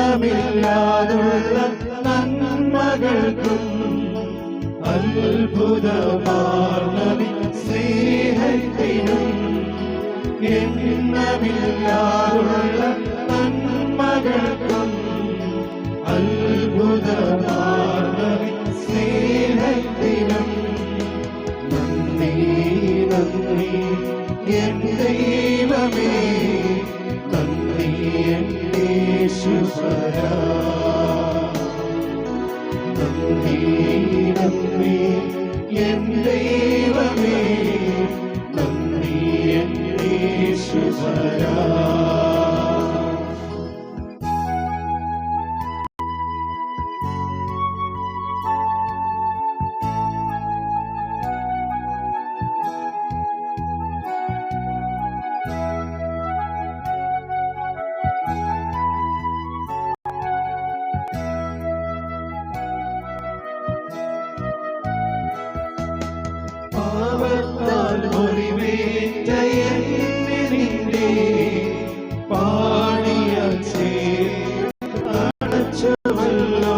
എണ്ണമില്ലാതുള്ള നന്മ നന്മകൾക്കും അത്ഭുതമാർന്നതി സ്നേഹത്തിനും എണ്ണമില്ലാതുള്ള നന്മകൾക്കും അത്ഭുതമാർന്നതി സ്നേഹത്തിനും നന്ദി നന്ദി എൻ ദൈവമേ നന്ദി എൻ യേശുവരാ നന്ദി നന്ദി എൻ ദൈവമേ നന്ദി എൻ യേശുവരാ പാവത്താൽ മുറിവേറ്റ എന്നിന്റെ പാടിയ ചേർച്ചവല്ലോ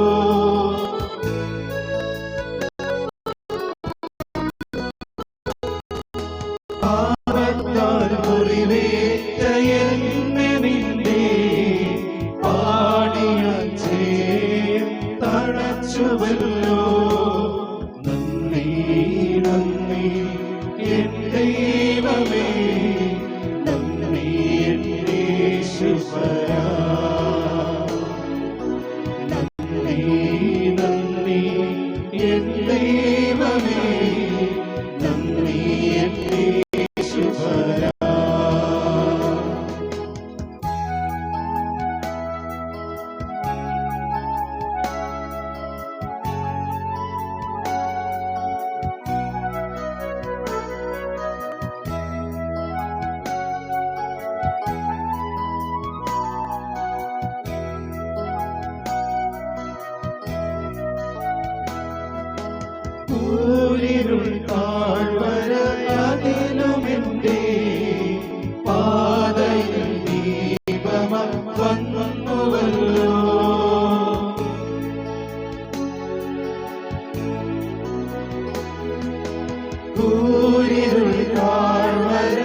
പാവത്താൽ മുറിവേറ്റ എന്നിന്റെ പാടിയ ചേർച്ചവല്ലോ നന്ദി നന്ദി എൻ ദൈവമേ നന്ദി എൻ യേശുവരാ നന്ദി നന്ദി എൻ ദൈവമേ നന്ദി എൻ യേശുവരാ ൂരിരുൾ താഴ്വര അതിലുമെന്റെ പാതയിൽ ദീപമ വന്നുവല്ലോ ൂരിരുൾ താഴ്വര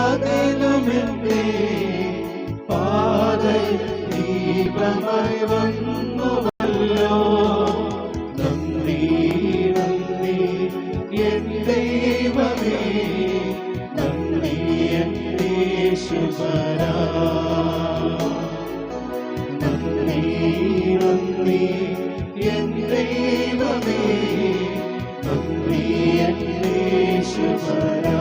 അതിലുമെന്റെ പാതയിൽ ദീപമായി വന്നുവല്ലോ നന്ദി നന്ദി എൻ ദൈവമേ നന്ദി എൻ യേശുവരാ നന്ദി നന്ദി എൻ ദൈവമേ നന്ദി എൻ യേശുവരാ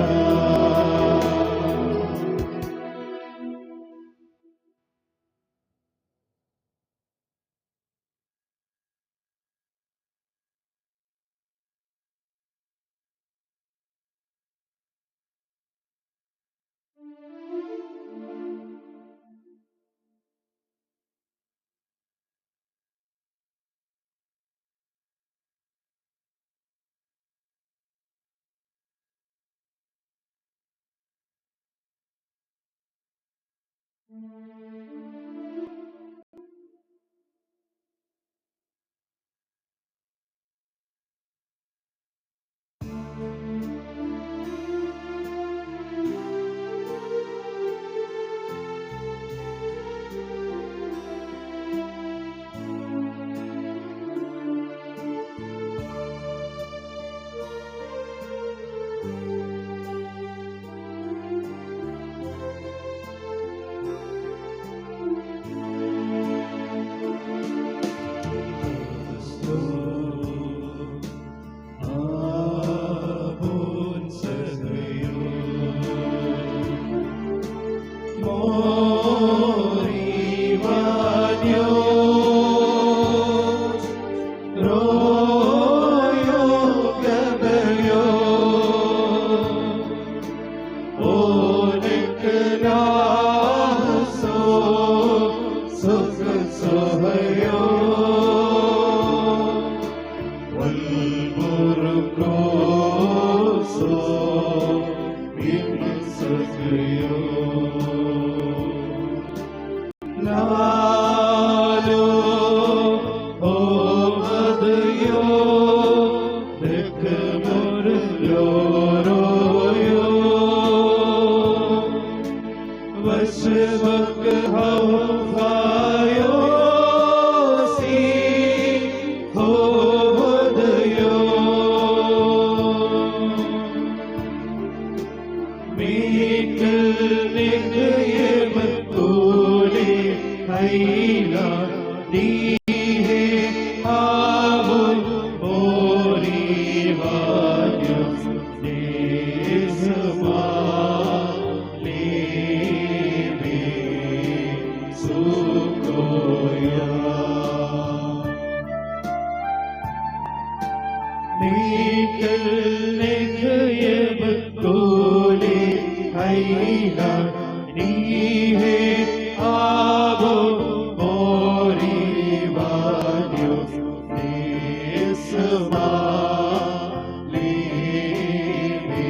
Lalo, oh, मीठल नेकयब कोले आईला नीहे आबो मोरी वान्यो नेसमा लेवे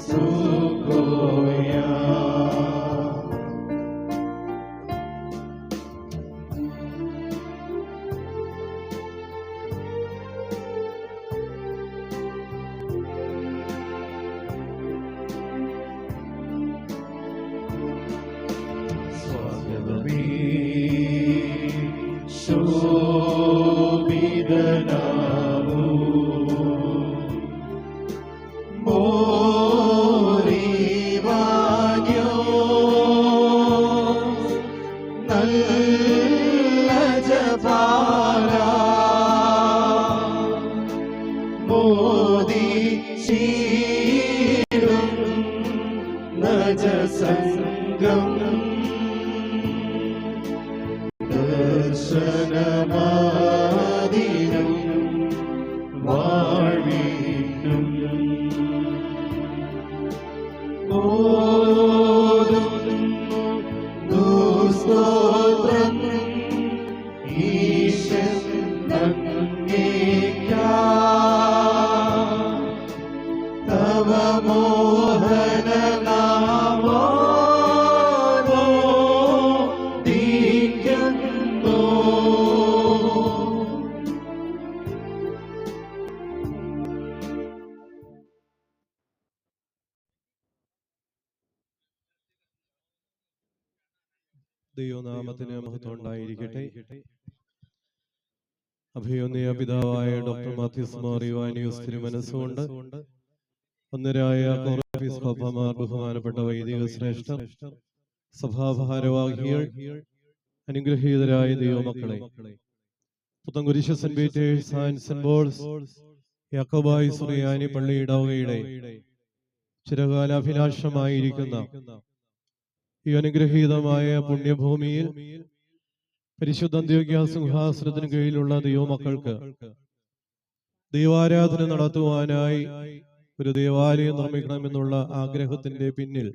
सुकोया ശോഭിതനാമോ മോരിവാന്യോ നല്ല ജപാല മോദി ശീലും നജസംഗം ദർശനമാദിനം വാഴ്വിനും ഓതുന്നു സ്തോത്രം ഈശൻ അങ്ങേയ്ക്കായി തവ മോഹനനാമോ ദീക്കുന്നു ദൈവനാമത്തിന് മഹത്വം ഉണ്ടായിരിക്കട്ടെ. അഭിനന്ദ പിതാവായ ഡോക്ടർ മാത്യൂസ് മാർ യുവാനിയോസ് തിരുമനസ്സുകൊണ്ട് ഒന്നരായ കോറഫീസ്കോപ്പമാർ, ബഹുമാനപ്പെട്ട വൈദിക ശ്രേഷ്ഠർ, സഭാഭാരവാഹികൾ, അനുഗ്രഹീതരായ ദൈവമക്കളെ, Puthencruz saint Peter's and saint Paul's Yakobaya Suriyani പള്ളി ഇടവകയുടെ ചിരകാലാഭിലാഷമായിരിക്കുന്ന ഈ അനുഗ്രഹീതമായ പുണ്യഭൂമിയിൽ പരിശുദ്ധ അന്ത്യോക്യ സിംഹാസനത്തിന് കീഴിലുള്ള ദൈവമക്കൾക്ക് ദൈവാരാധന നടത്തുവാനായി ഒരു ദേവാലയം നിർമ്മിക്കണമെന്നുള്ള ആഗ്രഹത്തിന്റെ പിന്നിൽ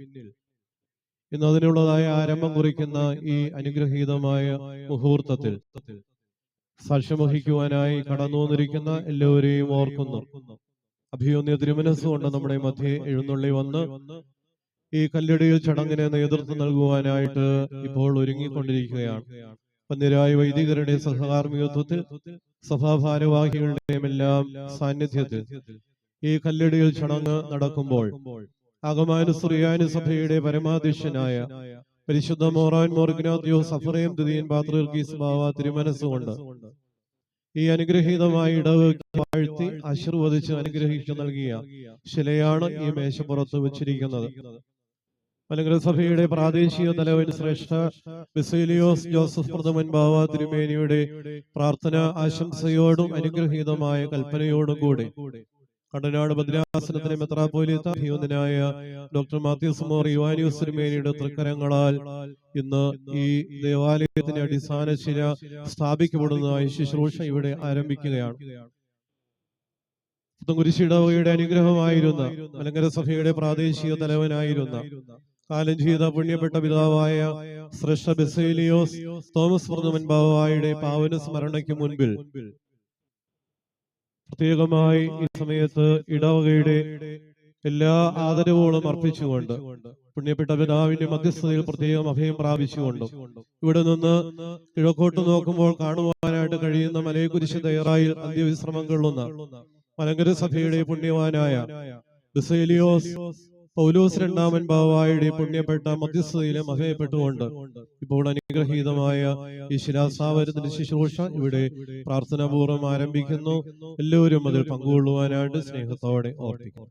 ഇന്ന് അതിനുള്ളതായ ആരംഭം കുറിക്കുന്ന ഈ അനുഗ്രഹീതമായ മുഹൂർത്തത്തിൽ സാക്ഷ്യം വഹിക്കുവാനായി കടന്നു വന്നിരിക്കുന്ന എല്ലാവരെയും ഓർക്കുന്നു. അഭിയോന്യ തിരുമനസ്സുകൊണ്ട് നമ്മുടെ മധ്യേ എഴുന്നള്ളി വന്ന് ഈ കല്ലടിയിൽ ചടങ്ങിന് നേതൃത്വം നൽകുവാനായിട്ട് ഇപ്പോൾ ഒരുങ്ങിക്കൊണ്ടിരിക്കുകയാണ്. പന്നിരായ വൈദികരുടെ സഹകാർമ്മികത്വത്തിൽ, സഭാഭാരവാഹികളുടെയും എല്ലാം സാന്നിധ്യത്തിൽ ഈ കല്ലടിയിൽ ചടങ്ങ് നടക്കുമ്പോൾ ആഗമാന സുറിയാനി സഭയുടെ പരമാധ്യക്ഷനായ പരിശുദ്ധ മോറാൻ മോർഗ്നാത്യോസ് അഫറേം ദ്വിതീയൻ പാത്രീർക്കീസ് ബാവ തിരുമനസ്സുകൊണ്ട് ഈ അനുഗ്രഹീതമായ ഇടവകയ്ക്ക് വാഴ്ത്തി ആശീർവദിച്ച് അനുഗ്രഹിച്ചു നൽകിയ ശിലയാണ് ഈ മേശപ്പുറത്ത് വെച്ചിരിക്കുന്നത്. മലങ്കര സഭയുടെ പ്രാദേശിക തലവൻ ശ്രേഷ്ഠ ബസേലിയോസ് ജോസഫ് പ്രഥമൻ ബാവ തിരുമേനിയുടെ പ്രാർത്ഥന ആശംസയോടും അനുഗ്രഹീതമായ കൽപ്പനയോടും കൂടെ കടനാട് ഭദ്രാസനത്തിലെ മെത്രാപ്പോലീത്ത അഭിയോന്യനായ ഡോക്ടർ മാത്യൂസ് മോർ യുവാനിയോസ് തിരുമേനിയുടെ തൃക്കരങ്ങളാൽ ഇന്ന് ഈ ദേവാലയത്തിന്റെ അടിസ്ഥാന ശില സ്ഥാപിക്കപ്പെടുന്നതായി ശുശ്രൂഷ ഇവിടെ ആരംഭിക്കുകയാണ്. പുത്തൻകുരിശ് ഇടവകയുടെ അനുഗ്രഹമായിരുന്ന മലങ്കര സഭയുടെ പ്രാദേശിക തലവനായിരുന്ന കാലം ചെയ്ത പുണ്യപ്പെട്ട പിതാവായ ശ്രേഷ്ഠ ബസേലിയോസ് തോമസ് പ്രഥമൻ ബാവായുടെ പാവന സ്മരണയ്ക്ക് മുൻപിൽ പ്രത്യേകമായി ഈ സമയത്ത് ഇടവകയുടെ എല്ലാ ആദരവുകളും അർപ്പിച്ചുകൊണ്ട് പുണ്യപ്പെട്ട പിതാവിന്റെ മധ്യസ്ഥതയിൽ പ്രത്യേകം അഭയം പ്രാപിച്ചുകൊണ്ടും ഇവിടെ നിന്ന് കിഴക്കോട്ട് നോക്കുമ്പോൾ കാണുവാനായിട്ട് കഴിയുന്ന മലയക്കുരിശ് തയ്യാറായിൽ അന്ത്യവിശ്രമം കൊള്ളുന്ന മലങ്കര സഭയുടെ പുണ്യവാനായ ബസേലിയോസ് പൗലോസ് രണ്ടാമൻ ബാവായുടെ പുണ്യപ്പെട്ട മധ്യസ്ഥതയിലെ മഹയപ്പെട്ടുകൊണ്ട് ഇപ്പോൾ അനുഗ്രഹീതമായ ഈ ശിലാസ്ഥാപനത്തിന്റെ ശുശ്രൂഷ ഇവിടെ പ്രാർത്ഥനാപൂർവ്വം ആരംഭിക്കുന്നു. എല്ലാവരും അതിൽ പങ്കുകൊള്ളുവാനായിട്ട് സ്നേഹത്തോടെ ഓർപ്പിക്കുന്നു.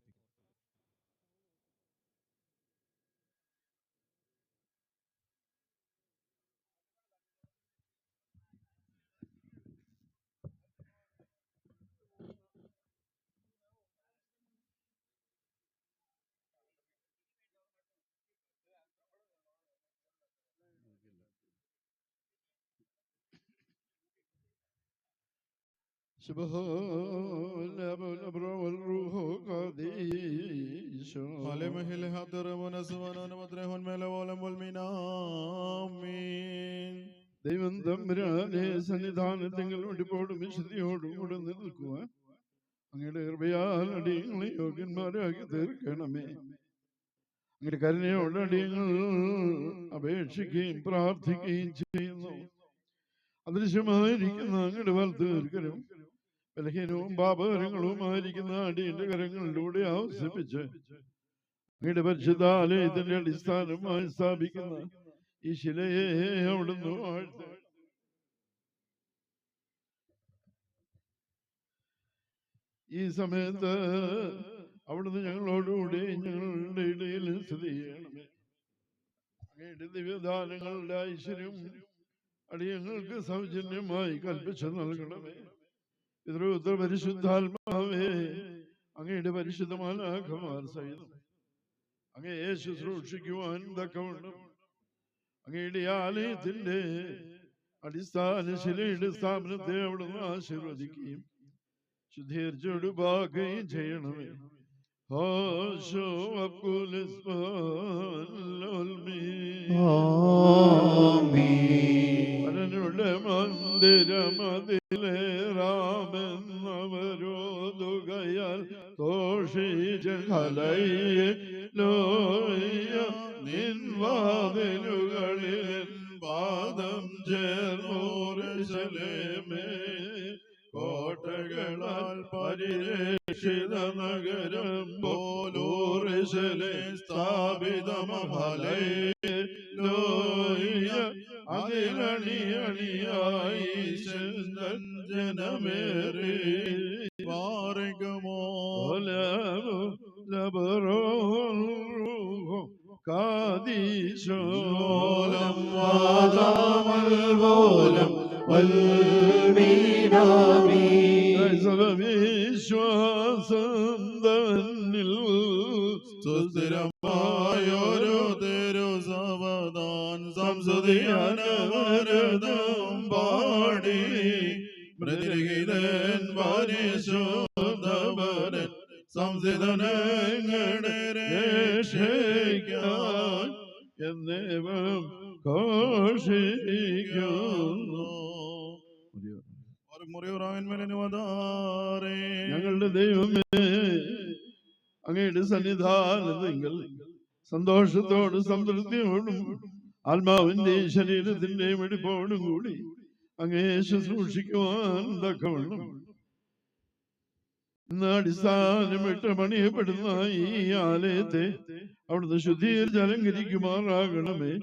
سبحان الأمر والروح قديش علمه الحضر ونسوان ونمدره الملوالم والمنامين ദൈവം തമ്പുരാനെ സന്നിധാനത്തിൽ ഒടിപ്പോടും വിശുദ്ധിയോടും കൂടെ നിൽക്കുവാൻ അങ്ങയുടെ കൃപയാൽ അടിയങ്ങളെ യോഗ്യന്മാരാക്കി തീർക്കണമേ. അങ്ങയുടെ കരുണയോട് അടിയങ്ങൾ അപേക്ഷിക്കുകയും പ്രാർത്ഥിക്കുകയും ചെയ്യുന്നു. അദൃശ്യമായിരിക്കുന്ന അങ്ങയുടെ വലത്തുകരും ബലഹീനവും പാപകരങ്ങളുമായിരിക്കുന്ന അടിയന്റെ കരങ്ങളിലൂടെ ആവശ്യപ്പിച്ച് അങ്ങയുടെ പരിശുദ്ധാലയത്തിന്റെ അടിസ്ഥാനമായി സ്ഥാപിക്കുന്ന ഈ ശിലയെ അവിടുന്ന് വാഴ്ത്ത. ഈ സമയത്ത് അവിടുന്ന് ഞങ്ങളോടുകൂടി ഞങ്ങളുടെ ഇടയിൽ സ്ഥിതി ചെയ്യണമേ. അങ്ങയുടെ ദിവ്യദാനങ്ങളുടെ ഐശ്വര്യം അടിയങ്ങൾക്ക് സൗജന്യമായി കൽപ്പിച്ചു നൽകണമേ. പിതൃപുത്ര പരിശുദ്ധാത്മാവേ, അങ്ങയുടെ പരിശുദ്ധമാലാഖമാർ സഹിതം അങ്ങയെ ശുശ്രൂഷിക്കുവാൻ തക്കവണ്ണം അങ്ങയുടെ ആലയത്തിന്റെ അടിസ്ഥാന ശിലയുടെ സ്ഥാപനത്തെ അവിടുന്ന് ആശീർവദിക്കുകയും ശുദ്ധീകരിച്ചൊടുപാക്കുകയും ചെയ്യണമേ. മന്ദിരമതിലേറാമെന്നവരോതുകയാൽ ഘോഷിച്ച നിൻവാതിലുകളിൽ പാദം ചേർന്നോരശലേമേ. കോട്ടകളാൽ പരിരക്ഷിത നഗരം പോലൂർശലെ സ്ഥാപിതമഹലേലൂയ. അതിലണിയണിയായി ജനമേറി പാരകമോ കാദീശോലം വാദമൽവോലം വിശ്വാസം തന്നിൽ സുസ്ഥിരമായൊരു തെരു സവധാൻ സംസുതിയാനവരതം പാടി മൃതിരഹിതൻ പരിശോധവരൻ സംസിതനങ്ങളുടെ രക്ഷയ്ക്കാൻ എന്നേവം ഘോഷിക്കുന്നു. ഞങ്ങളുടെ ദൈവമേ, അങ്ങയുടെ സന്നിധാനത്തിൽ സന്തോഷത്തോടും സംതൃപ്തിയോടും ആത്മാവിന്റെയും ശരീരത്തിന്റെയും വെടിപ്പോടും കൂടി അങ്ങയെ ശുശ്രൂഷിക്കുവാൻ തക്കവണ്ണം ഇന്ന് അടിസ്ഥാനമിട്ട് പണിയപ്പെടുന്ന ഈ ആലയത്തെ അവിടുന്ന് ശുദ്ധീകരിച്ച് അലങ്കരിക്കുമാറാകണമേ.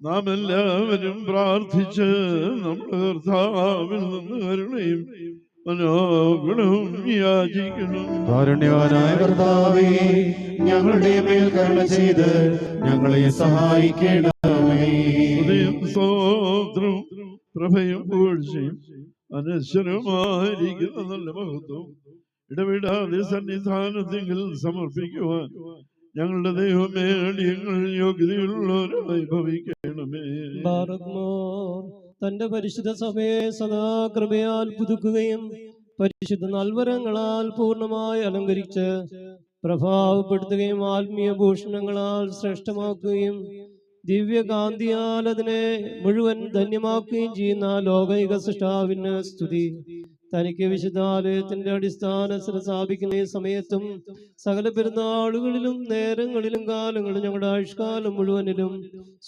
നാം എല്ലാവരും പ്രാർത്ഥിച്ച് നമ്മുടെ കർത്താവിൽ നിന്ന് കരുണയും മനോഗുണവും യാചിക്കണം. കാരുണ്യവാനായ കർത്താവേ, ഞങ്ങളുടെ മേൽ കരുണ ചെയ്ത് ഞങ്ങളെ സഹായിക്കണമേ. സ്തോത്രവും പ്രഭയും പൂഴ്ചയും അനശ്വരമായിരിക്കുന്ന നല്ല മഹത്വം ഇടവിടാതെ സന്നിധാനത്തിൽ സമർപ്പിക്കുവാൻ ഞങ്ങളുടെ ദൈവമേ അടിയങ്ങൾ യോഗ്യതയുള്ളവരായി ഭവിക്കണമേ. തന്റെ പരിശുദ്ധ സഭയെ സദാ കൃപയാൽ പുതുക്കുകയും പരിശുദ്ധ നൽവരങ്ങളാൽ പൂർണ്ണമായി അലങ്കരിച്ച് പ്രഭാവപ്പെടുത്തുകയും ആത്മീയ ഭൂഷണങ്ങളാൽ ശ്രേഷ്ഠമാക്കുകയും ദിവ്യകാന്തിയാൽ അതിനെ മുഴുവൻ ധന്യമാക്കുകയും ചെയ്യുന്ന ലോകൈക സൃഷ്ടാവിന് സ്തുതി. തനിക്ക് വിശുദ്ധാലയത്തിന്റെ അടിസ്ഥാനത്തിൽ സ്ഥാപിക്കുന്ന ഈ സമയത്തും സകല പെരുന്നാളുകളിലും നേരങ്ങളിലും കാലങ്ങളിലും ഞങ്ങളുടെ ആയുഷ്കാലം മുഴുവനിലും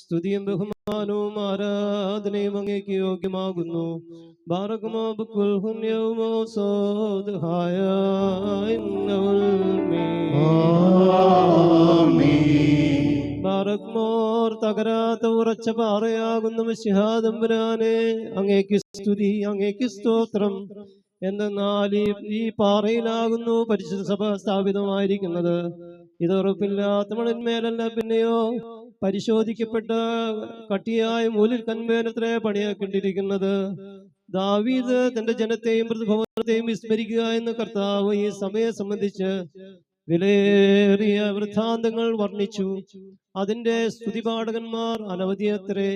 സ്തുതിയും ബഹുമാനവും ആരാധനയും അങ്ങേക്ക് യോഗ്യമാകുന്നു. തകരാത്ത ഉറച്ച പാറയാകുന്ന മിശിഹാതമ്പുരാനെ, അങ്ങേക്ക് സ്തുതി, അങ്ങേക്ക് സ്തോത്രം. എന്തെന്നാൽ ഈ പാറയിലാകുന്നു പരിശുദ്ധ സഭ സ്ഥാപിതമായിരിക്കുന്നത്. ഇത് ഉറപ്പില്ലാത്ത മണിന്മേലല്ല, പിന്നെയോ പരിശോധിക്കപ്പെട്ട കട്ടിയായ മൂലിൽ കന്മേലത്രേ പണിയാക്കേണ്ടിയിരിക്കുന്നത്. ദാവീദ് തന്റെ ജനത്തെയും പ്രതിഭവനത്തെയും വിസ്മരിക്കുക എന്ന് കർത്താവ് ഈ സമയം സംബന്ധിച്ച് വിലയേറിയ വൃത്താന്തങ്ങൾ വർണ്ണിച്ചു. അതിന്റെ സ്തുതിപാഠകന്മാർ അനവധിയത്രേ.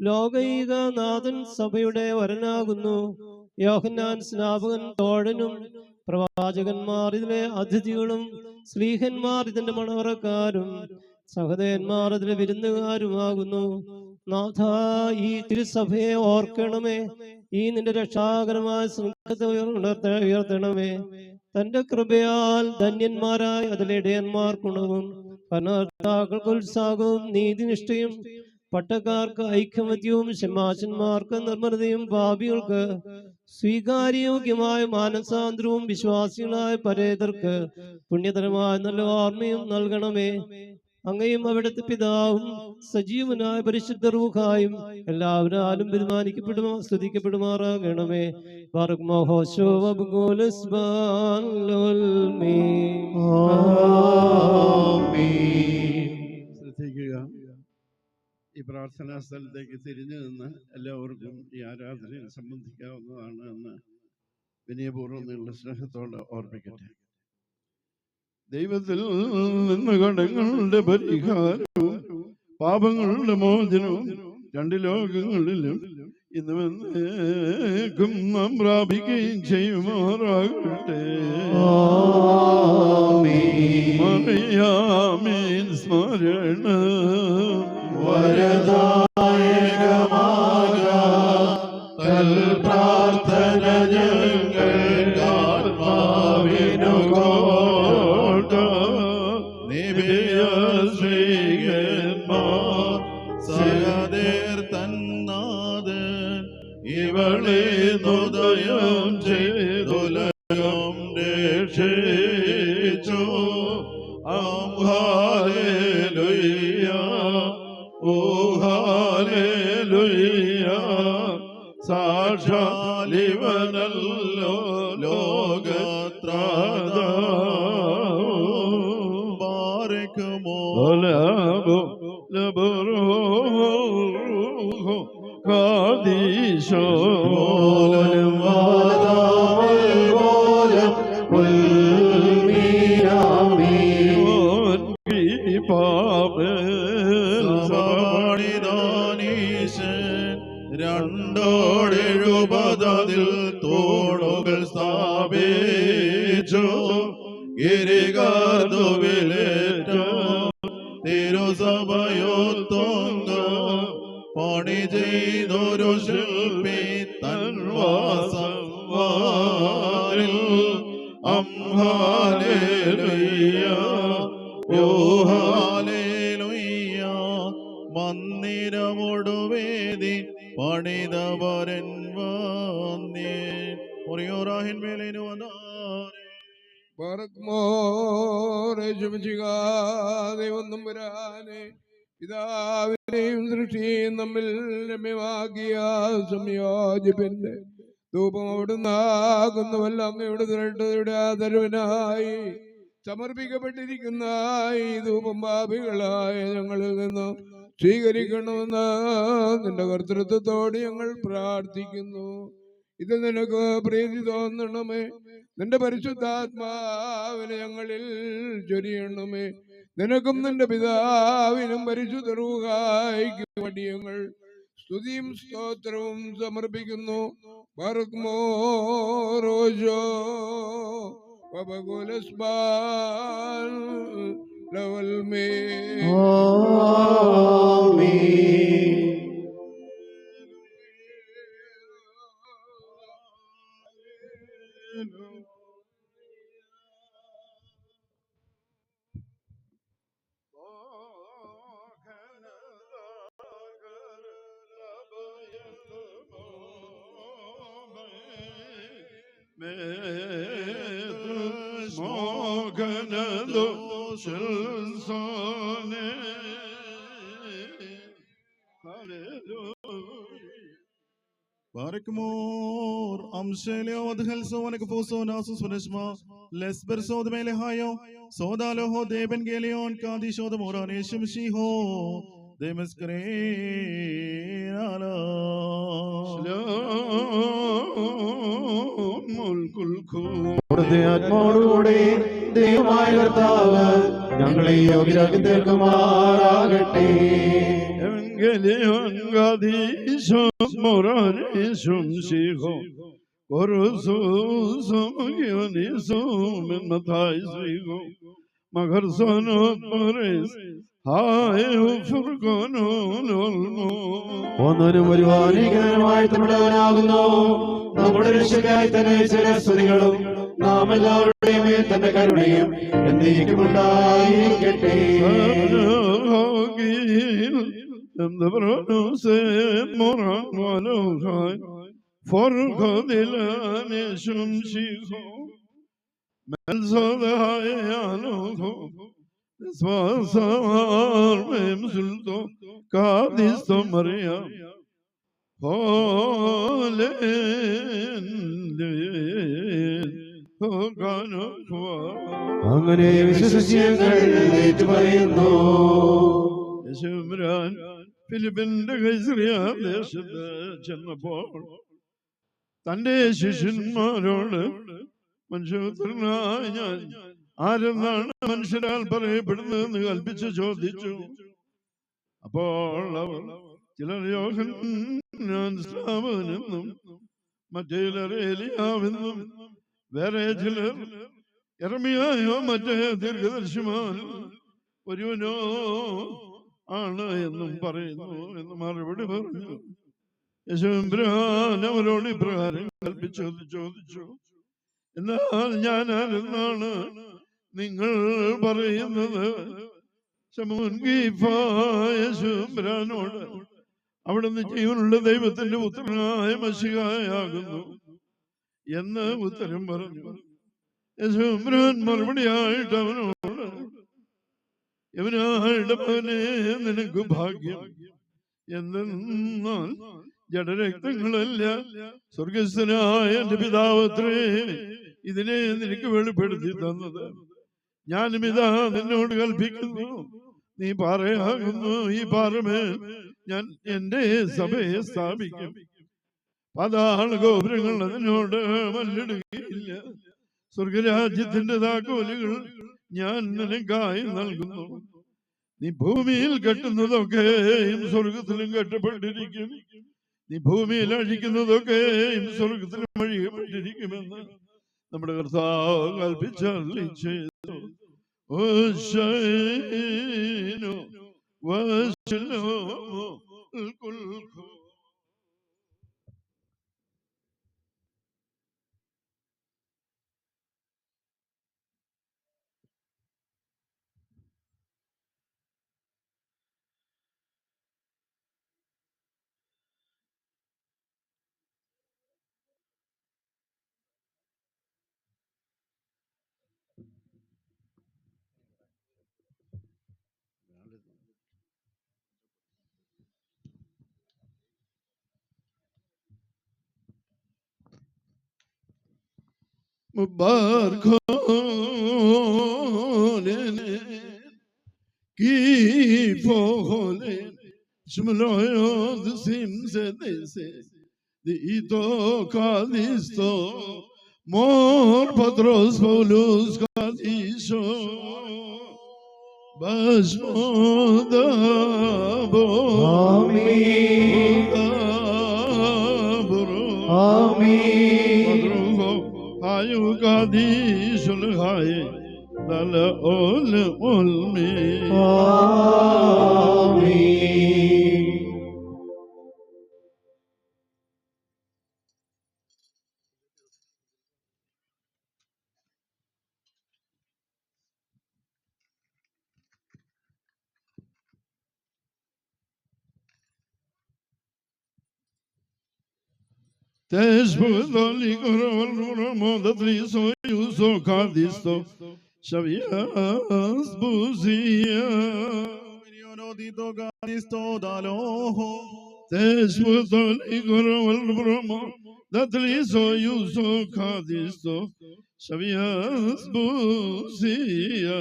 ലോകൈക നാഥൻ സഭയുടെ വരനാകുന്നു. യോഹന്നാൻ സ്നാപകൻ തോഴനും, പ്രവാചകന്മാർ ഇതിലെ അതിഥികളും, സ്ലീഹന്മാർ ഇതിന്റെ മണവറക്കാരും, സഹോദയന്മാർ അതിലെ വിരുന്നുകാരുമാകുന്നു. നാഥ, ഈ തിരുസഭയെ ഓർക്കണമേ. ഈ നിന്റെ രക്ഷാകരമായ സംഘത്തെ ഉയർത്തണമേ. തന്റെ കൃപയാൽ ധന്യന്മാരായ അതിലെ ഇടയന്മാർക്കുണവും, ഭരണകർത്താക്കൾക്ക് ഉത്സാഹവും, നീതിനിഷ്ഠയും, പട്ടക്കാർക്ക് ഐക്യമത്യവും, ശമാശന്മാർക്ക് നിർമ്മലതയും, പാപികൾക്ക് സ്വീകാര്യോഗ്യമായ മാനസാന്തരവും, വിശ്വാസികളായ പരേതർക്ക് പുണ്യതരമായ നല്ല ഓർമ്മയും നൽകണമേ. അങ്ങയും അവിടുത്തെ പിതാവും സജീവനായ പരിശുദ്ധ റൂഹായും എല്ലാവരാലും ബഹുമാനിക്കപ്പെടുമോ സ്തുതിക്കപ്പെടുമാറാകണമേ. ശ്രദ്ധിക്കുക, ഈ പ്രാർത്ഥനാ സ്ഥലത്തേക്ക് തിരിഞ്ഞു നിന്ന് എല്ലാവർക്കും ഈ ആരാധനയിൽ സംബന്ധിക്കാവുന്നതാണ് എന്ന് വിനയപൂർവ്വം നിങ്ങളുടെ സ്നേഹത്തോടെ ഓർമ്മിക്കട്ടെ. ദൈവത്തിൽ നിന്ന് കടങ്ങളുടെ പരിഹാരവും പാപങ്ങളുടെ മോചനവും രണ്ട് ലോകങ്ങളിലും ഇന്നുവന്നേക്കും നാം പ്രാപിക്കുകയും ചെയ്യുമാറാകട്ടെ. മറിയാമീൻ സ്മരണ പ്രാർത്ഥന ഞങ്ങൾ സഹദേർ തന്നാഥൻ ഇവളെ ഹൃദയം ചെയ്തുലകം രക്ഷിച്ചു. ഹല്ലേലൂയ, ഓ ഹല്ലേലൂയ. സാക്ഷാൽ ഇവനല്ലോ ലോകത്രാതാവ്. ബാരക്കുമോ കാദീശോ രണ്ടോടെഴുപതിൽ തൂണുകൾ സ്ഥാപിച്ചു. ഗിരികാർദുവിലേറ്റ തിരുസഭയൊത്തൊങ്ക പണി ചെയ്തൊരു ശില്പി തൻവാസവാരിൽ. ഹല്ലേലൂയ, ഓ ഹല്ലേലൂയ. മന്ദിരമൊടുവേദി പണിതവരൻ വന്നേ. ഒറിയോറാഹിൻ മേലേനു വന്നാരേ. ദൈവം വരാനെ പിതാവിനെയും സൃഷ്ടിയും തമ്മിൽ രമ്യമാക്കിയ സംയോജിപ്പിന്റെ ധൂപം അവിടുന്നാകുന്നുവല്ല. അങ്ങയുടെ ദൃഢതയുടെ ആദരവിനായി സമർപ്പിക്കപ്പെട്ടിരിക്കുന്ന ഈ ധൂപം പാപികളായ ഞങ്ങളിൽ നിന്ന് സ്വീകരിക്കണമെന്ന് നിന്റെ കർത്തൃത്വത്തോട് ഞങ്ങൾ പ്രാർത്ഥിക്കുന്നു. ഇത് നിനക്ക് പ്രീതി തോന്നണമേ. നിന്റെ പരിശുദ്ധാത്മാവിനെ ഞങ്ങളിൽ ചൊരിയണമേ. നിനക്കും നിന്റെ പിതാവിനും പരിശുദ്ധ റൂഹായിക്കും വേണ്ടി ഞങ്ങൾ സ്തുതിയും സ്തോത്രവും സമർപ്പിക്കുന്നു. ബർക്മോ Rojo പബകുലസ്ബാൻ ലവൽമേ. Barakmor amshelio adhelso anakfoso nasus vaneshma lesberso de melehayo sodalo ho de evangelion kadisho de moraneshim shiho de meskre ala അവിടുത്തെ ആത്മാവോടുകൂടെ ദൈവമായ കർത്താവ് ഞങ്ങളെ യോഗ്യരാക്കി തീർക്കുമാറാകട്ടെ. ഒന്നൊരും ഒരുവാനികരമായി തമിഴവനാകുന്നു. നമ്മുടെ രക്ഷയ്ക്കായി തന്നെ ചില സ്തുതികളും നാം എല്ലാവരുടെയും മേൽ തന്റെ കരുണയും എന്നേക്കും ഉണ്ടായിരിക്കട്ടെ. അങ്ങനെ വിശ്വസിച്ച് ഞങ്ങൾ ഏറ്റുപറയുന്നു. ഫിലിപ്പിന്റെ കൈസറിയ ദേശത്ത് ചെന്നപ്പോൾ തന്റെ ശിഷ്യന്മാരോട് മനുഷ്യപുത്രനായ ഞാൻ ആരെന്നാണ് മനുഷ്യരാൽ പറയപ്പെടുന്നതെന്ന് കൽപ്പിച്ച് ചോദിച്ചു. അപ്പോൾ അവർ ചിലർ യോഹന്നാനെന്നും മറ്റേ ചിലർ ഏലിയാവെന്നും വേറെ ചിലർ യെരമ്യായോ മറ്റേ ദീർഘദർശിമാനോ ഒരുവനോ ആണ് എന്നും പറയുന്നു എന്ന് മറുപടി പറഞ്ഞു. യേശുബ്രാൻ അവരോട് ഇപ്രകാരം ചോദിച്ചു, എന്നാൽ ഞാൻ ആരെന്നാണ് നിങ്ങൾ പറയുന്നത്? യേശുബ്രാനോട് അവിടുന്ന് ജീവനുള്ള ദൈവത്തിന്റെ പുത്രനായ മശിഹായാകുന്നു എന്ന് ഉത്തരം പറഞ്ഞു. യേശുബ്രാൻ മറുപടിയായിട്ട് അവനോട്, യവനായുടെ മകനെ നിനക്ക് ഭാഗ്യം, എന്തെന്നാൽ ജഡരക്തങ്ങളല്ല സ്വർഗസ്ഥനായ എന്റെ പിതാവത്രേ ഇതിനെ നിനക്ക് വെളിപ്പെടുത്തി തന്നത്. ഞാനും ഇതാ നിന്നോട് കൽപ്പിക്കുന്നു, നീ പാറയാകുന്നു. ഈ പാറമേൽ ഞാൻ എന്റെ സഭയെ സ്ഥാപിക്കും. പാതാള ഗോപുരങ്ങൾ അതിനോട് മല്ലിടുകയില്ല. സ്വർഗരാജ്യത്തിന്റെ താക്കോലുകൾ ഞാൻ നിനക്കായി നൽകുന്നു. നീ ഭൂമിയിൽ കെട്ടുന്നതൊക്കെയും സ്വർഗത്തിലും കെട്ടപ്പെട്ടിരിക്കും, നീ ഭൂമിയിൽ അഴിക്കുന്നതൊക്കെയും സ്വർഗത്തിലും അഴിക്കപ്പെട്ടിരിക്കുമെന്ന് നമ്മുടെ കർത്താവ് കൽപ്പിച്ചരുളി ചെയ്തു. मुबारक की फोले Shmaloyod simse dese de ito kalisto mor patros Paulus kalisho basmoda bo amin amin ayu kadishul hay dal ol olmi amin. Tesbudoli korol modatliso yuso kadisto shavias buzia Dito kadisto daloho. Tesbudoli korol Datliso Yuso Kadisto Shavias Busia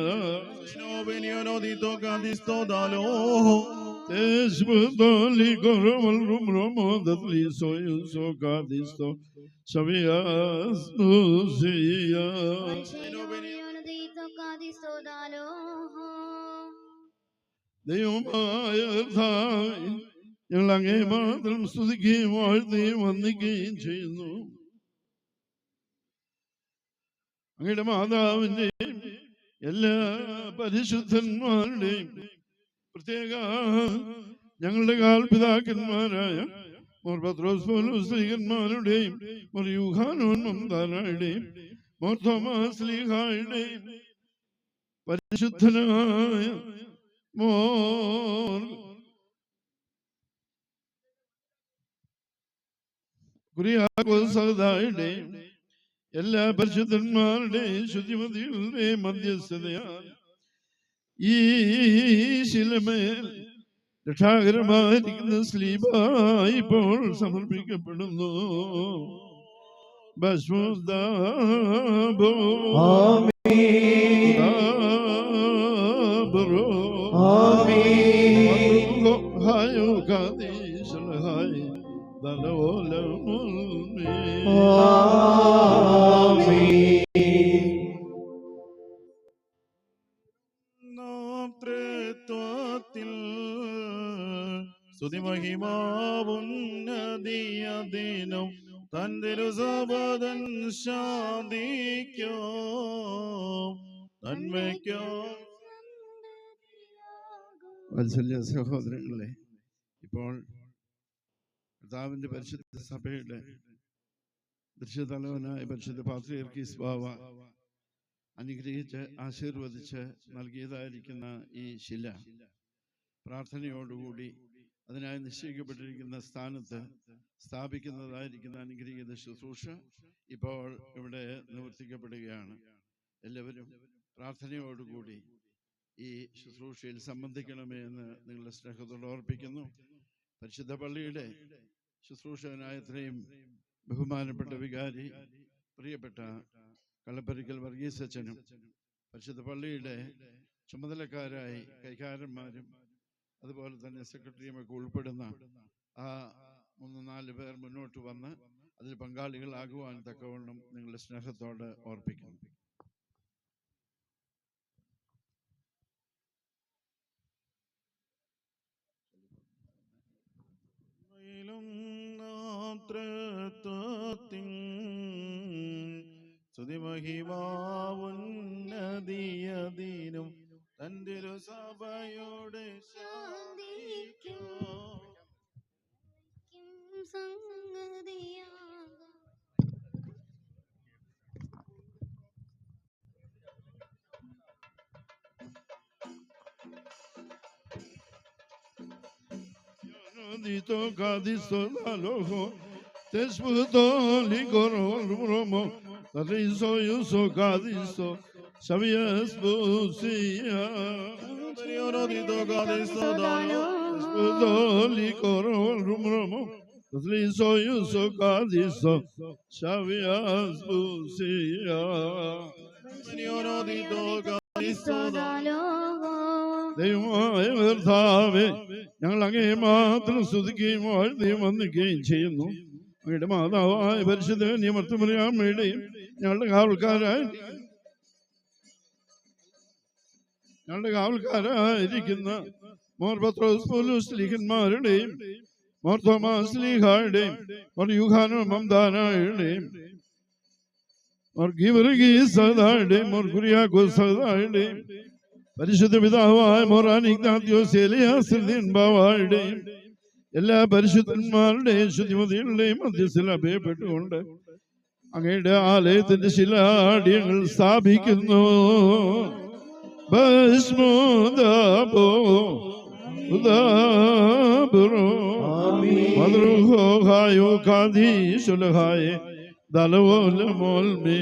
Veniano di tocca di sto dalo. Tesbudoli Goromal Rumromo Datliso Yuso Kadisto Shavias Busia ദൈവമായ കർത്താവേ, ഞങ്ങൾ അങ്ങേ മാത്രം സ്തുതിക്കുകയും വാഴ്ത്തുകയും വന്ദിക്കുകയും ചെയ്യുന്നു. അങ്ങയുടെ മാതാവിൻ്റെയും എല്ലാ പരിശുദ്ധന്മാരുടെയും പ്രത്യേക ഞങ്ങളുടെ കാൽപിതാക്കന്മാരായ മോർ പത്രോസ് പൗലോസ് ശ്ലീഹന്മാരുടെയും മോർ യൂഹാനോൻ മംദാനയുടെയും മോർ തോമാസ് ശ്ലീഹായുടെയും പരിശുദ്ധനായ മോർ കുര്യാക്കോസ് സഹോദരന്മാരുടെയും എല്ലാ പരിശുദ്ധന്മാരുടെയും ശുദ്ധിമതികളുടെയും മധ്യസ്ഥതയാൽ ഈ ശിലമേൽ രക്ഷാകരമായിരിക്കുന്ന സ്ലീബ ഇപ്പോൾ സമർപ്പിക്കപ്പെടുന്നു. ഭസ്മോദാബോ ഹായോ കാദീശലഹായ ദലവോലമുൽമേ ത്രിത്വത്തിൽ സ്തുതിമഹിമാവുന്നതിയദിനം തന്തിരുസപദൻ ശാന്തിക്കോ നന്മയ്ക്കോ. വാത്സല്യ സഹോദരങ്ങളെ, ഇപ്പോൾ കർത്താവിന്റെ പരിശുദ്ധ സഭയുടെ ദൃശ്യതലവനായ പരിശുദ്ധ പാത്രിയർക്കീസ് ബാവ അനുഗ്രഹിച്ച് ആശീർവദിച്ച് നൽകിയതായിരിക്കുന്ന ഈ ശില പ്രാർത്ഥനയോടുകൂടി അതിനായി നിശ്ചയിക്കപ്പെട്ടിരിക്കുന്ന സ്ഥാനത്ത് സ്ഥാപിക്കുന്നതായിരിക്കുന്ന അനുഗ്രഹീത ശുശ്രൂഷ ഇപ്പോൾ ഇവിടെ നിവർത്തിക്കപ്പെടുകയാണ്. എല്ലാവരും പ്രാർത്ഥനയോടുകൂടി ഈ ശുശ്രൂഷയിൽ സംബന്ധിക്കണമേ എന്ന് നിങ്ങളുടെ സ്നേഹത്തോട് ഓർപ്പിക്കുന്നു. പരിശുദ്ധ പള്ളിയുടെ ശുശ്രൂഷകനായ ഇത്രയും ബഹുമാനപ്പെട്ട വികാരി പ്രിയപ്പെട്ട കളപ്പരിക്കൽ വർഗീസ് അച്ഛനും പരിശുദ്ധ പള്ളിയുടെ ചുമതലക്കാരായി കൈകാരന്മാരും അതുപോലെ തന്നെ സെക്രട്ടറിയുമൊക്കെ ഉൾപ്പെടുന്ന ആ 3-4 പേർ മുന്നോട്ട് വന്ന് അതിൽ പങ്കാളികളാകുവാൻ തക്കവണ്ണം നിങ്ങളുടെ സ്നേഹത്തോട് ഓർപ്പിക്കുന്നു. സ്തുതിമഹിമാവുന്നതിയദിനം തന്തിരുസഭയുടെ ശാന്തിക്കോ Dito cadisto daloho tesputo ligoro rumo tariso yuso cadisto sabias busia Dito cadisto daloho tesputo ligoro rumo tariso yuso cadisto sabias busia Dito cadisto daloho. ദൈവമായ കർത്താവേ, ഞങ്ങൾ അങ്ങേ മാത്രം സ്തുതിക്കുകയും വാഴ്ത്തുകയും വന്ദിക്കുകയും ചെയ്യുന്നു. അങ്ങയുടെ മാതാവായ പരിശുദ്ധ നിയമർത്തുമറിയാമ്മയുടെയും ഞങ്ങളുടെ കാവൽക്കാരായിരിക്കുന്ന മോർ പത്രോസ് പൗലോസ് ശ്ലീഹന്മാരുടെയും മോർ തോമാസ് ശ്ലീഹായുടെയും മോർ യൂഹാനോ മംദാനായുടെയും മോർ ഗീവർഗീസ് സഹോദരന്റെയും മോർ കുര്യാക്കോസ് സഹോദരന്റെയും പരിശുദ്ധ പിതാവായ മോറാനിക്നാത്യോസേലിയാസ്രദീൻബാവായുടെയും എല്ലാ പരിശുദ്ധന്മാരുടെയും ശുദ്ധിമതികളുടെയും മധ്യസ്ഥയിൽ അഭയപ്പെട്ടുകൊണ്ട് അങ്ങയുടെ ആലയത്തിന്റെ ശിലാടിയങ്ങൾ സ്ഥാപിക്കുന്നു. ഭസ്മോദാബോ ഉദാബുറോ മദ്രുഹോഹായോ കാദീശുലഹായേ ദലവോലമോൽമേ.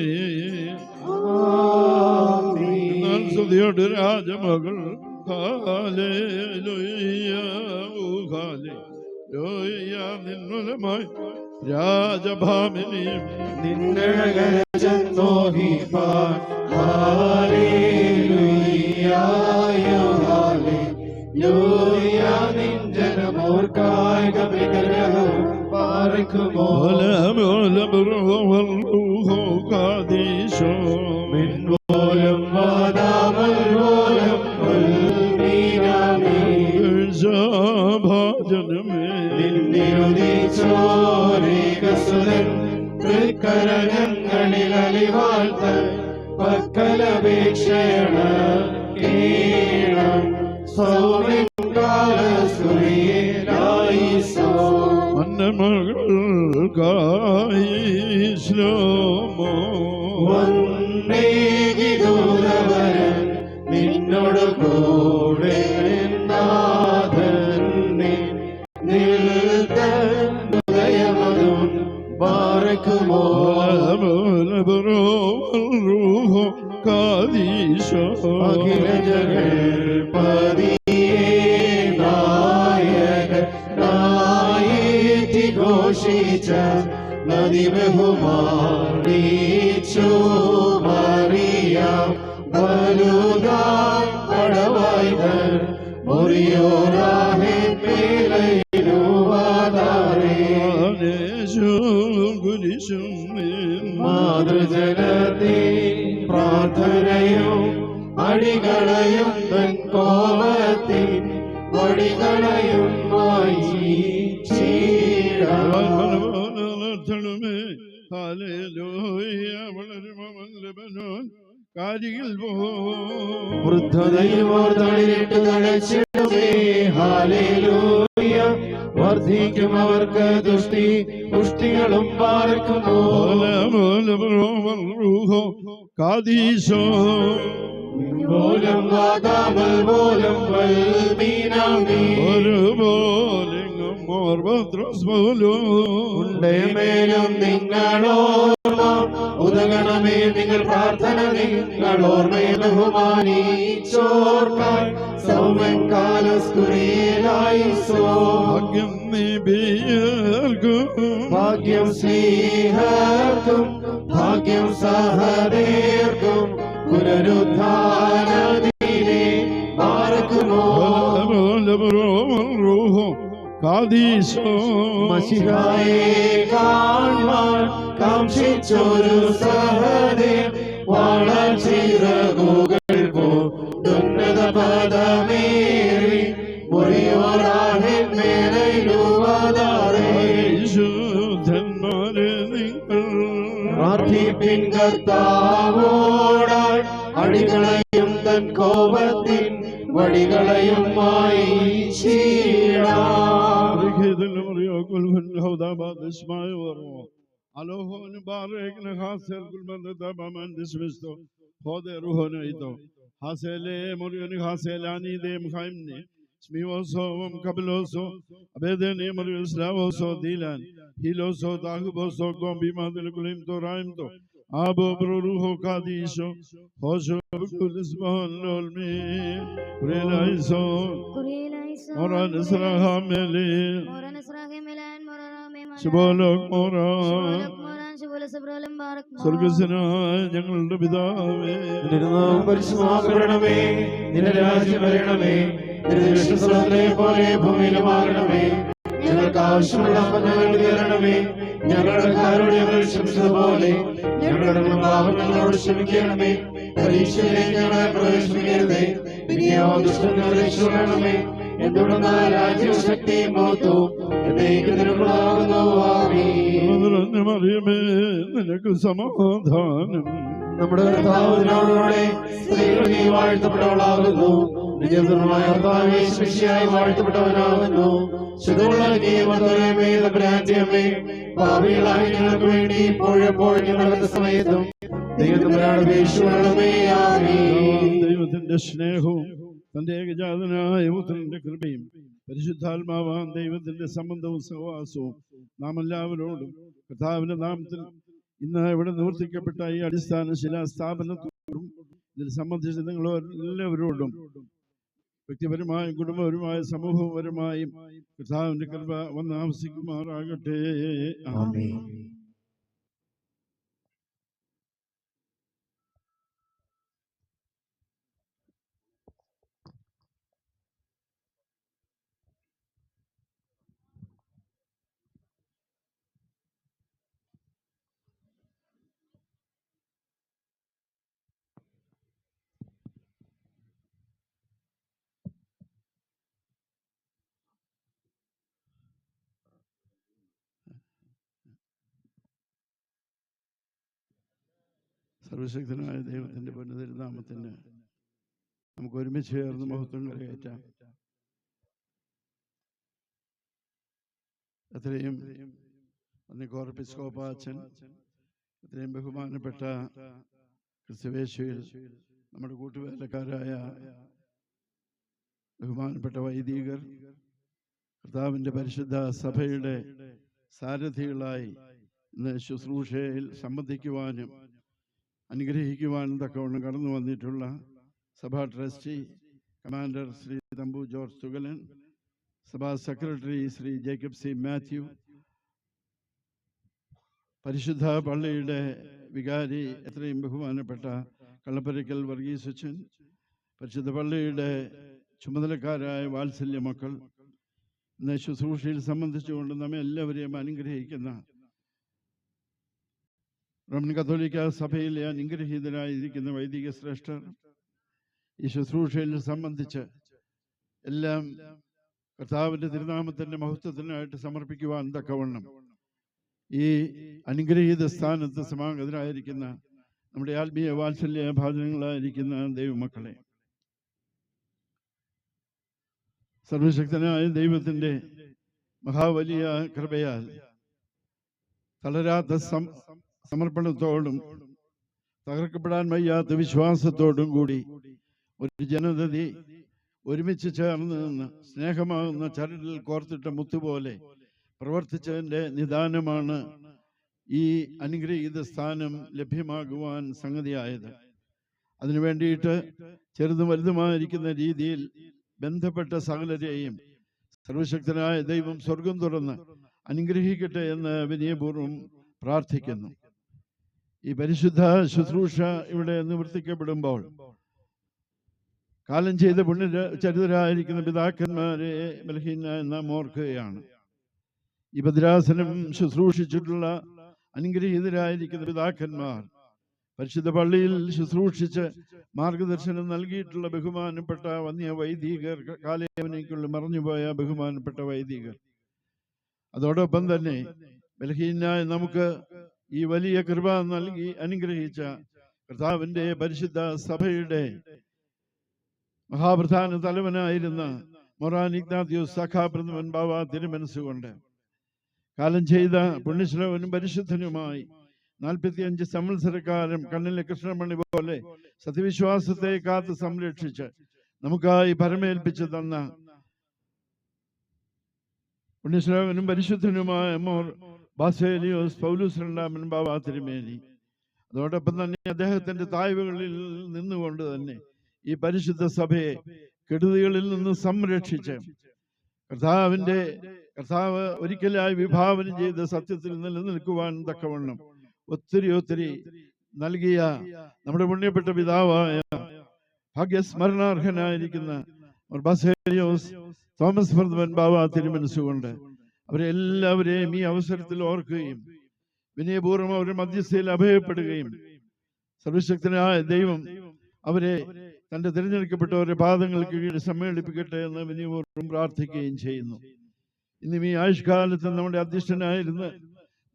സ്തുതിയോട് രാജമകൾ ഹല്ലേലൂയ ഹല്ലേലൂയ നിന്മൂലമായി രാജഭാമിനിയും നിന്നഴകരജന്മോഹിപ്പാൻ ഹല്ലേലൂയ നിൻ ജനമോർക്കായി വിഗ്രഹവും പാർക്കുമോ മിൻപോലും വാദാമൽ പോലും നിന്നിരുതിച്ചോരേകസുതൻ തൃക്കരങ്ങളിൽ അലിവാഴ്ത്ത പക്കലപേക്ഷയാണ് കേണം സൗരകാലസുരിയേലായിസോ അന്നമകൾക്കായി ശ്ലോമോ വന്നേകിദൂതവരൻ നിന്നോട് കൂടെ നാഥനെ നിൽതന്നുദയമതും പാർക്കുമോ അഖില ജഗൽപതിയേ നായക നായേറ്റി ഘോഷിച്ച നദി ബഹുമാനിച്ചു മറിയാം വലുതായി പടവായ്തൻ മുറിയോരാഹെ മേലയിലുവാതാരേ മാതൃജനത്തെ പ്രാർത്ഥനയും അടികളയും തൻ കോപത്തിൻ വടികളയും വൃദ്ധതയുമോർത്തളിരിട്ട് തഴച്ചിടുമേ ഹല്ലേലൂയ വർദ്ധിക്കും അവർക്ക് ദുഷ്ടി പുഷ്ടികളും പാർക്കുമോ പോലും വാദാമൽ പോലും മേലും നിങ്ങളോർമ്മ ഉദകണമേ നിങ്ങൾ പ്രാർത്ഥന നിങ്ങളോർമ്മേ ബഹുമാനിച്ചോർക്കായി സൗമ്യൻ കാലസ്കുരിയേലായിസോ ഭാഗ്യം സ്നേഹർക്കും ഭാഗ്യം സഹദേർക്കും പുനരുദ്ധാനദിനെ പാർക്കുമോ മശിഹായെ കാണാൻ കാംക്ഷിച്ചൊരു സഹദേർ വാളച്ചിറകുകൾ പോന്നത പദമേറി മുറിയോരാഹെ മേലയിലുവാതാരേ പ്രാർത്ഥിപ്പിൻ കർത്താവോടായി അടികളയും തൻ കോപത്തിൻ വടികളയും Smivoso, Cabeloso, Abedene, Slavoso, Dilan, Hiloso, Daguboso, Gombima, Delulimto, Raimto, Abo Brujo Cadisho, Hosho, Kulisman, Lolmi, Relaiso, Moran Srahameli, Shibolok Moran, Surgusina, Jungle Lubidave, പരിശുദ്ധമാകണമേ നിന്റെ രാജ്യം വരണമേ നിന്റെ പോലെ ഭൂമിയിലും ആകണമേ ഞങ്ങൾക്ക് ആവശ്യമുള്ള ഞങ്ങൾക്ക് തരണമേ ഞങ്ങളുടെ കാരോട് ഞങ്ങൾ ക്ഷമിച്ചതുപോലെ ഞങ്ങളുടെ പാപങ്ങളോട് ക്ഷമിക്കണമേ പരീക്ഷയിലേക്ക് ഞങ്ങളെ പ്രവേശിപ്പിക്കരുതേ പിന്നെയോ ദുഷ്ടങ്ങളെ രക്ഷിക്കണമേ എന്തുകൊണ്ടെന്നാൽ രാജ്യവും ശക്തിയും മഹത്വവും എന്നേക്കുള്ളതാകുന്നു നിനക്ക് സമാധാനം നമ്മുടെ കർത്താവിനോടുകൂടെ സ്ത്രീകൾ നീ വാഴ്ത്തപ്പെട്ടവളാകുന്നു നിജമായ കർത്താവിശിയായി വാഴ്ത്തപ്പെട്ടവനാകുന്നു ശുദ്ധമേ പാപികളായി ഞങ്ങൾക്ക് വേണ്ടി ഇപ്പോഴെപ്പോഴും ഞങ്ങളുടെ സമയത്തും ദൈവത്തിന്റെ സ്നേഹവും തന്റെ ഏകജാതനായ പുത്രന്റെ കൃപയും പരിശുദ്ധാത്മാവാൻ ദൈവത്തിന്റെ സംബന്ധവും സഹവാസവും നാം എല്ലാവരോടും കർത്താവിന്റെ നാമത്തിൽ ഇന്ന് ഇവിടെ നിവർത്തിക്കപ്പെട്ട ഈ അടിസ്ഥാന ശിലാസ്ഥാപനത്തോടും ഇതിൽ സംബന്ധിച്ച് നിങ്ങൾ എല്ലാവരോടും വ്യക്തിപരമായും കുടുംബപരമായും സമൂഹപരമായും കർത്താവിന്റെ കൃപ വന്ന് ആവസിക്കുമാറാകട്ടെ. ആമേൻ. സർവശക്തനായ ദൈവത്തിന്റെ പുനരുനാമത്തിന് നമുക്ക് ഒരുമിച്ച് ചേർന്ന് മഹത്വം കരയേറ്റാം. എത്രയും കോർപ്പിസ്കോപ്പാച്ചൻ, എത്രയും ബഹുമാനപ്പെട്ട ക്രിസ്തുവേശുവിൽ നമ്മുടെ കൂട്ടുവേലക്കാരായ ബഹുമാനപ്പെട്ട വൈദികർ, കർത്താവിൻ്റെ പരിശുദ്ധ സഭയുടെ സാരഥികളായി ഇന്ന് ശുശ്രൂഷയിൽ സംബന്ധിക്കുവാനും അനുഗ്രഹിക്കുവാനും തക്കവണ്ണം കടന്നു വന്നിട്ടുള്ള സഭാ trustee commander Shri Thampu George Thukalan, സഭാ secretary Shri Jacob C Mathew, പരിശുദ്ധ പള്ളിയുടെ വികാരി എത്രയും ബഹുമാനപ്പെട്ട കള്ളപ്പരയ്ക്കൽ വർഗീസ് അച്ഛൻ, പരിശുദ്ധ പള്ളിയുടെ ചുമതലക്കാരായ വാത്സല്യ മക്കൾ, ഇന്ന് ശുശ്രൂഷയിൽ സംബന്ധിച്ചുകൊണ്ട് നമ്മെ എല്ലാവരെയും അനുഗ്രഹിക്കുന്ന റോമൻ കത്തോലിക്ക സഭയിലെ അനുഗ്രഹീതരായിരിക്കുന്ന വൈദിക ശ്രേഷ്ഠർ, ഈ ശുശ്രൂഷയിൽ സംബന്ധിച്ച് എല്ലാം കർത്താവിൻ്റെ തിരുനാമത്തിൻ്റെ മഹത്വത്തിനായിട്ട് സമർപ്പിക്കുവാൻ തക്കവണ്ണം ഈ അനുഗ്രഹീത സ്ഥാനത്ത് സമാഗതരായിരിക്കുന്ന നമ്മുടെ ആത്മീയ വാത്സല്യ ഭാജനങ്ങളായിരിക്കുന്ന ദൈവമക്കളെ, സർവശക്തനായ ദൈവത്തിൻ്റെ മഹാവലിയ കൃപയാൽ തളരാത്ത സമർപ്പണത്തോടും തകർക്കപ്പെടാൻ വയ്യാത്ത വിശ്വാസത്തോടും കൂടി ഒരു ജനതതി ഒരുമിച്ച് ചേർന്ന് നിന്ന് സ്നേഹമാകുന്ന ചരടിൽ കോർത്തിട്ട മുത്തുപോലെ പ്രവർത്തിച്ചതിൻ്റെ നിദാനമാണ് ഈ അനുഗ്രഹീത സ്ഥാനം ലഭ്യമാകുവാൻ സംഗതിയായത്. അതിനു വേണ്ടിയിട്ട് ചെറുതും വലുതുമായിരിക്കുന്ന രീതിയിൽ ബന്ധപ്പെട്ട സകലരെയും സർവശക്തനായ ദൈവം സ്വർഗം തുറന്ന് അനുഗ്രഹിക്കട്ടെ എന്ന് വിനയപൂർവ്വം പ്രാർത്ഥിക്കുന്നു. ഈ പരിശുദ്ധ ശുശ്രൂഷ ഇവിടെ നിവർത്തിക്കപ്പെടുമ്പോൾ കാലം ചെയ്ത പുണ്യചരിതരായിരിക്കുന്ന പിതാക്കന്മാരെ ബലഹീനനായി നാം ഓർക്കുകയാണ്. ഈ ഭദ്രാസനം ശുശ്രൂഷിച്ചിട്ടുള്ള അനുഗ്രഹീതരായിരിക്കുന്ന പിതാക്കന്മാർ, പരിശുദ്ധ പള്ളിയിൽ ശുശ്രൂഷിച്ച് മാർഗദർശനം നൽകിയിട്ടുള്ള ബഹുമാനപ്പെട്ട വന്യ വൈദികർ, കാലയവനേക്കുള്ള മറഞ്ഞുപോയ ബഹുമാനപ്പെട്ട വൈദികർ, അതോടൊപ്പം തന്നെ ബലഹീനായ നമുക്ക് ഈ വലിയ കൃപ നൽകി അനുഗ്രഹിച്ച കർത്താവിൻ്റെ പരിശുദ്ധ സഭയുടെ മഹാപ്രധാന തലവനായിരുന്ന മൊറാൻ ഇഗ്നാത്യോസ് സഖാപ്രഥമൻ ബാവ തിരുമനസ്സുകൊണ്ട് കാലം ചെയ്ത പുണ്യശ്രവനും പരിശുദ്ധനുമായി 45 സംവത്സരക്കാലം കണ്ണിലെ കൃഷ്ണമണി പോലെ സത്യവിശ്വാസത്തെ കാത്ത് സംരക്ഷിച്ച് നമുക്കായി പരമേൽപ്പിച്ചു തന്ന പുണ്യശ്രവനും പരിശുദ്ധനുമായ മോർ ബാസേലിയോസ് പൗലൂസ് രണ്ടാമൻ ബാവ തിരുമേനി, അതോടൊപ്പം തന്നെ അദ്ദേഹത്തിന്റെ തായ്വകളിൽ നിന്നുകൊണ്ട് തന്നെ ഈ പരിശുദ്ധ സഭയെ കെടുതികളിൽ നിന്ന് സംരക്ഷിച്ച് കർത്താവ് ഒരിക്കലായി വിഭാവനം ചെയ്ത സത്യത്തിൽ നിലനിൽക്കുവാൻ തക്കവണ്ണം ഒത്തിരി നൽകിയ നമ്മുടെ പുണ്യപ്പെട്ട പിതാവായ ഭാഗ്യസ്മരണാർഹനായിരിക്കുന്ന ബാസേലിയോസ് തോമസ് പ്രഥമൻ ബാവ തിരുമനസ്സുകൊണ്ട് അവരെല്ലാവരെയും ഈ അവസരത്തിൽ ഓർക്കുകയും വിനയപൂർവ്വം അവരുടെ മധ്യസ്ഥയിൽ അഭയപ്പെടുകയും സർവശക്തനായ ദൈവം അവരെ തന്റെ തിരഞ്ഞെടുക്കപ്പെട്ടവരുടെ പാദങ്ങൾക്ക് കീഴിൽ സമ്മേളിപ്പിക്കട്ടെ എന്ന് വിനയപൂർവ്വം പ്രാർത്ഥിക്കുകയും ചെയ്യുന്നു. ഇന്നും ഈ ആയുഷ്കാലത്ത് നമ്മുടെ അധ്യക്ഷനായിരുന്ന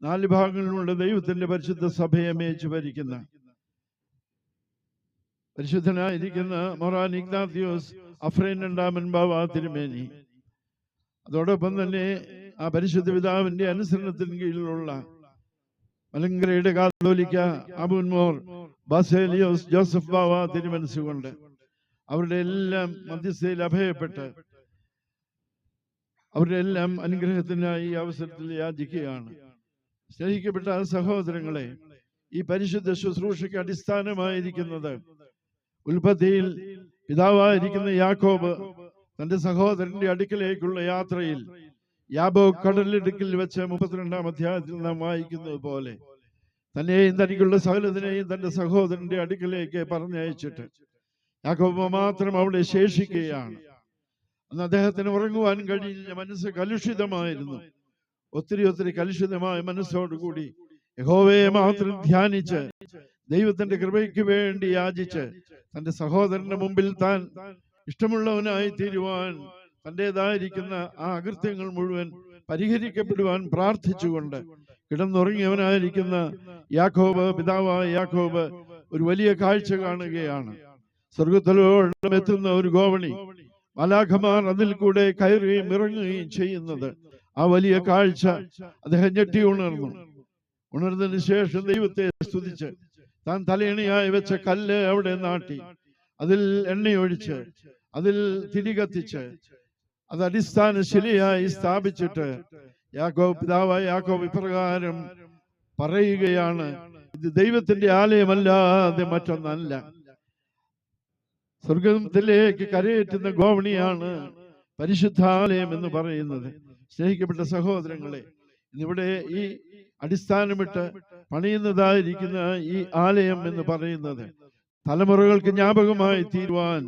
4 ഭാഗങ്ങളിലുള്ള ദൈവത്തിന്റെ പരിശുദ്ധ സഭയെ മേച്ചു ഭരിക്കുന്ന പരിശുദ്ധനായിരിക്കുന്ന മൊറാൻ ഇഗ്നാത്യോസ് അഫ്രൈൻ രണ്ടാമൻ ബാവ തിരുമേനി, അതോടൊപ്പം തന്നെ ആ പരിശുദ്ധ പിതാവിന്റെ അനുസരണത്തിന് കീഴിലുള്ള മലങ്കരയുടെ കാതോലിക്ക അബുൻമോർ ബാസേലിയോസ് ജോസഫ് ബാവ തിരുമനസ്സുകൊണ്ട് അവരുടെ എല്ലാം മധ്യസ്ഥയിൽ അഭയപ്പെട്ട് അവരുടെ എല്ലാം അനുഗ്രഹത്തിനായി ഈ അവസരത്തിൽ യാചിക്കുകയാണ്. സ്നേഹിക്കപ്പെട്ട സഹോദരങ്ങളെ, ഈ പരിശുദ്ധ ശുശ്രൂഷയ്ക്ക് അടിസ്ഥാനമായിരിക്കുന്നത് ഉൽപ്പത്തിയിൽ പിതാവായിരിക്കുന്ന യാക്കോബ് തന്റെ സഹോദരന്റെ അടുക്കലേക്കുള്ള യാത്രയിൽ യാബോ കടലിടുക്കിൽ വെച്ച് 32-ാം അധ്യായത്തിൽ നാം വായിക്കുന്നത് പോലെ തന്നെയും തനിക്കുള്ള സകലതിനെയും തന്റെ സഹോദരന്റെ അടുക്കലേക്ക് പറഞ്ഞയച്ചിട്ട് യാക്കോബ് മാത്രം അവിടെ ശേഷിക്കുകയാണ്. അന്ന് അദ്ദേഹത്തിന് ഉറങ്ങുവാൻ കഴിഞ്ഞില്ല. മനസ്സ് കലുഷിതമായിരുന്നു. ഒത്തിരി കലുഷിതമായ മനസ്സോടുകൂടി യഹോവയെ മാത്രം ധ്യാനിച്ച് ദൈവത്തിന്റെ കൃപയ്ക്ക് വേണ്ടി യാചിച്ച് തന്റെ സഹോദരന്റെ മുമ്പിൽ താൻ ഇഷ്ടമുള്ളവനായി തീരുവാൻ തൻ്റെതായിരിക്കുന്ന ആ അകൃത്യങ്ങൾ മുഴുവൻ പരിഹരിക്കപ്പെടുവാൻ പ്രാർത്ഥിച്ചുകൊണ്ട് കിടന്നുറങ്ങിയവനായിരിക്കുന്ന യാക്കോബ്, പിതാവായ യാക്കോബ് ഒരു വലിയ കാഴ്ച കാണുകയാണ്. സ്വർഗത്തിലോളം എത്തുന്ന ഒരു ഗോവണി, മാലാഖമാർ അതിൽ കൂടെ കയറുകയും ഇറങ്ങുകയും ചെയ്യുന്നത്. ആ വലിയ കാഴ്ച അദ്ദേഹം ഞെട്ടി ഉണർന്നു. ഉണർന്നതിന് ശേഷം ദൈവത്തെ സ്തുതിച്ച് താൻ തലയണിയായി വെച്ച കല്ല് അവിടെ നാട്ടി അതിൽ എണ്ണയൊഴിച്ച് അതിൽ തിരി കത്തിച്ച് അത് അടിസ്ഥാന ശിലയായി സ്ഥാപിച്ചിട്ട് പിതാവായ യാക്കോബ് ഇപ്രകാരം പറയുകയാണ്, ഇത് ദൈവത്തിന്റെ ആലയമല്ലാതെ മറ്റൊന്നല്ല. സ്വർഗത്തിലേക്ക് കരയേറ്റുന്ന ഗോവണിയാണ് പരിശുദ്ധാലയം എന്ന് പറയുന്നത്. സ്നേഹിക്കപ്പെട്ട സഹോദരങ്ങളെ, ഇന്നിവിടെ ഈ അടിസ്ഥാനമിട്ട് പണിയുന്നതായിരിക്കുന്ന ഈ ആലയം എന്ന് പറയുന്നത് തലമുറകൾക്ക് ജ്ഞാപകമായി തീരുവാൻ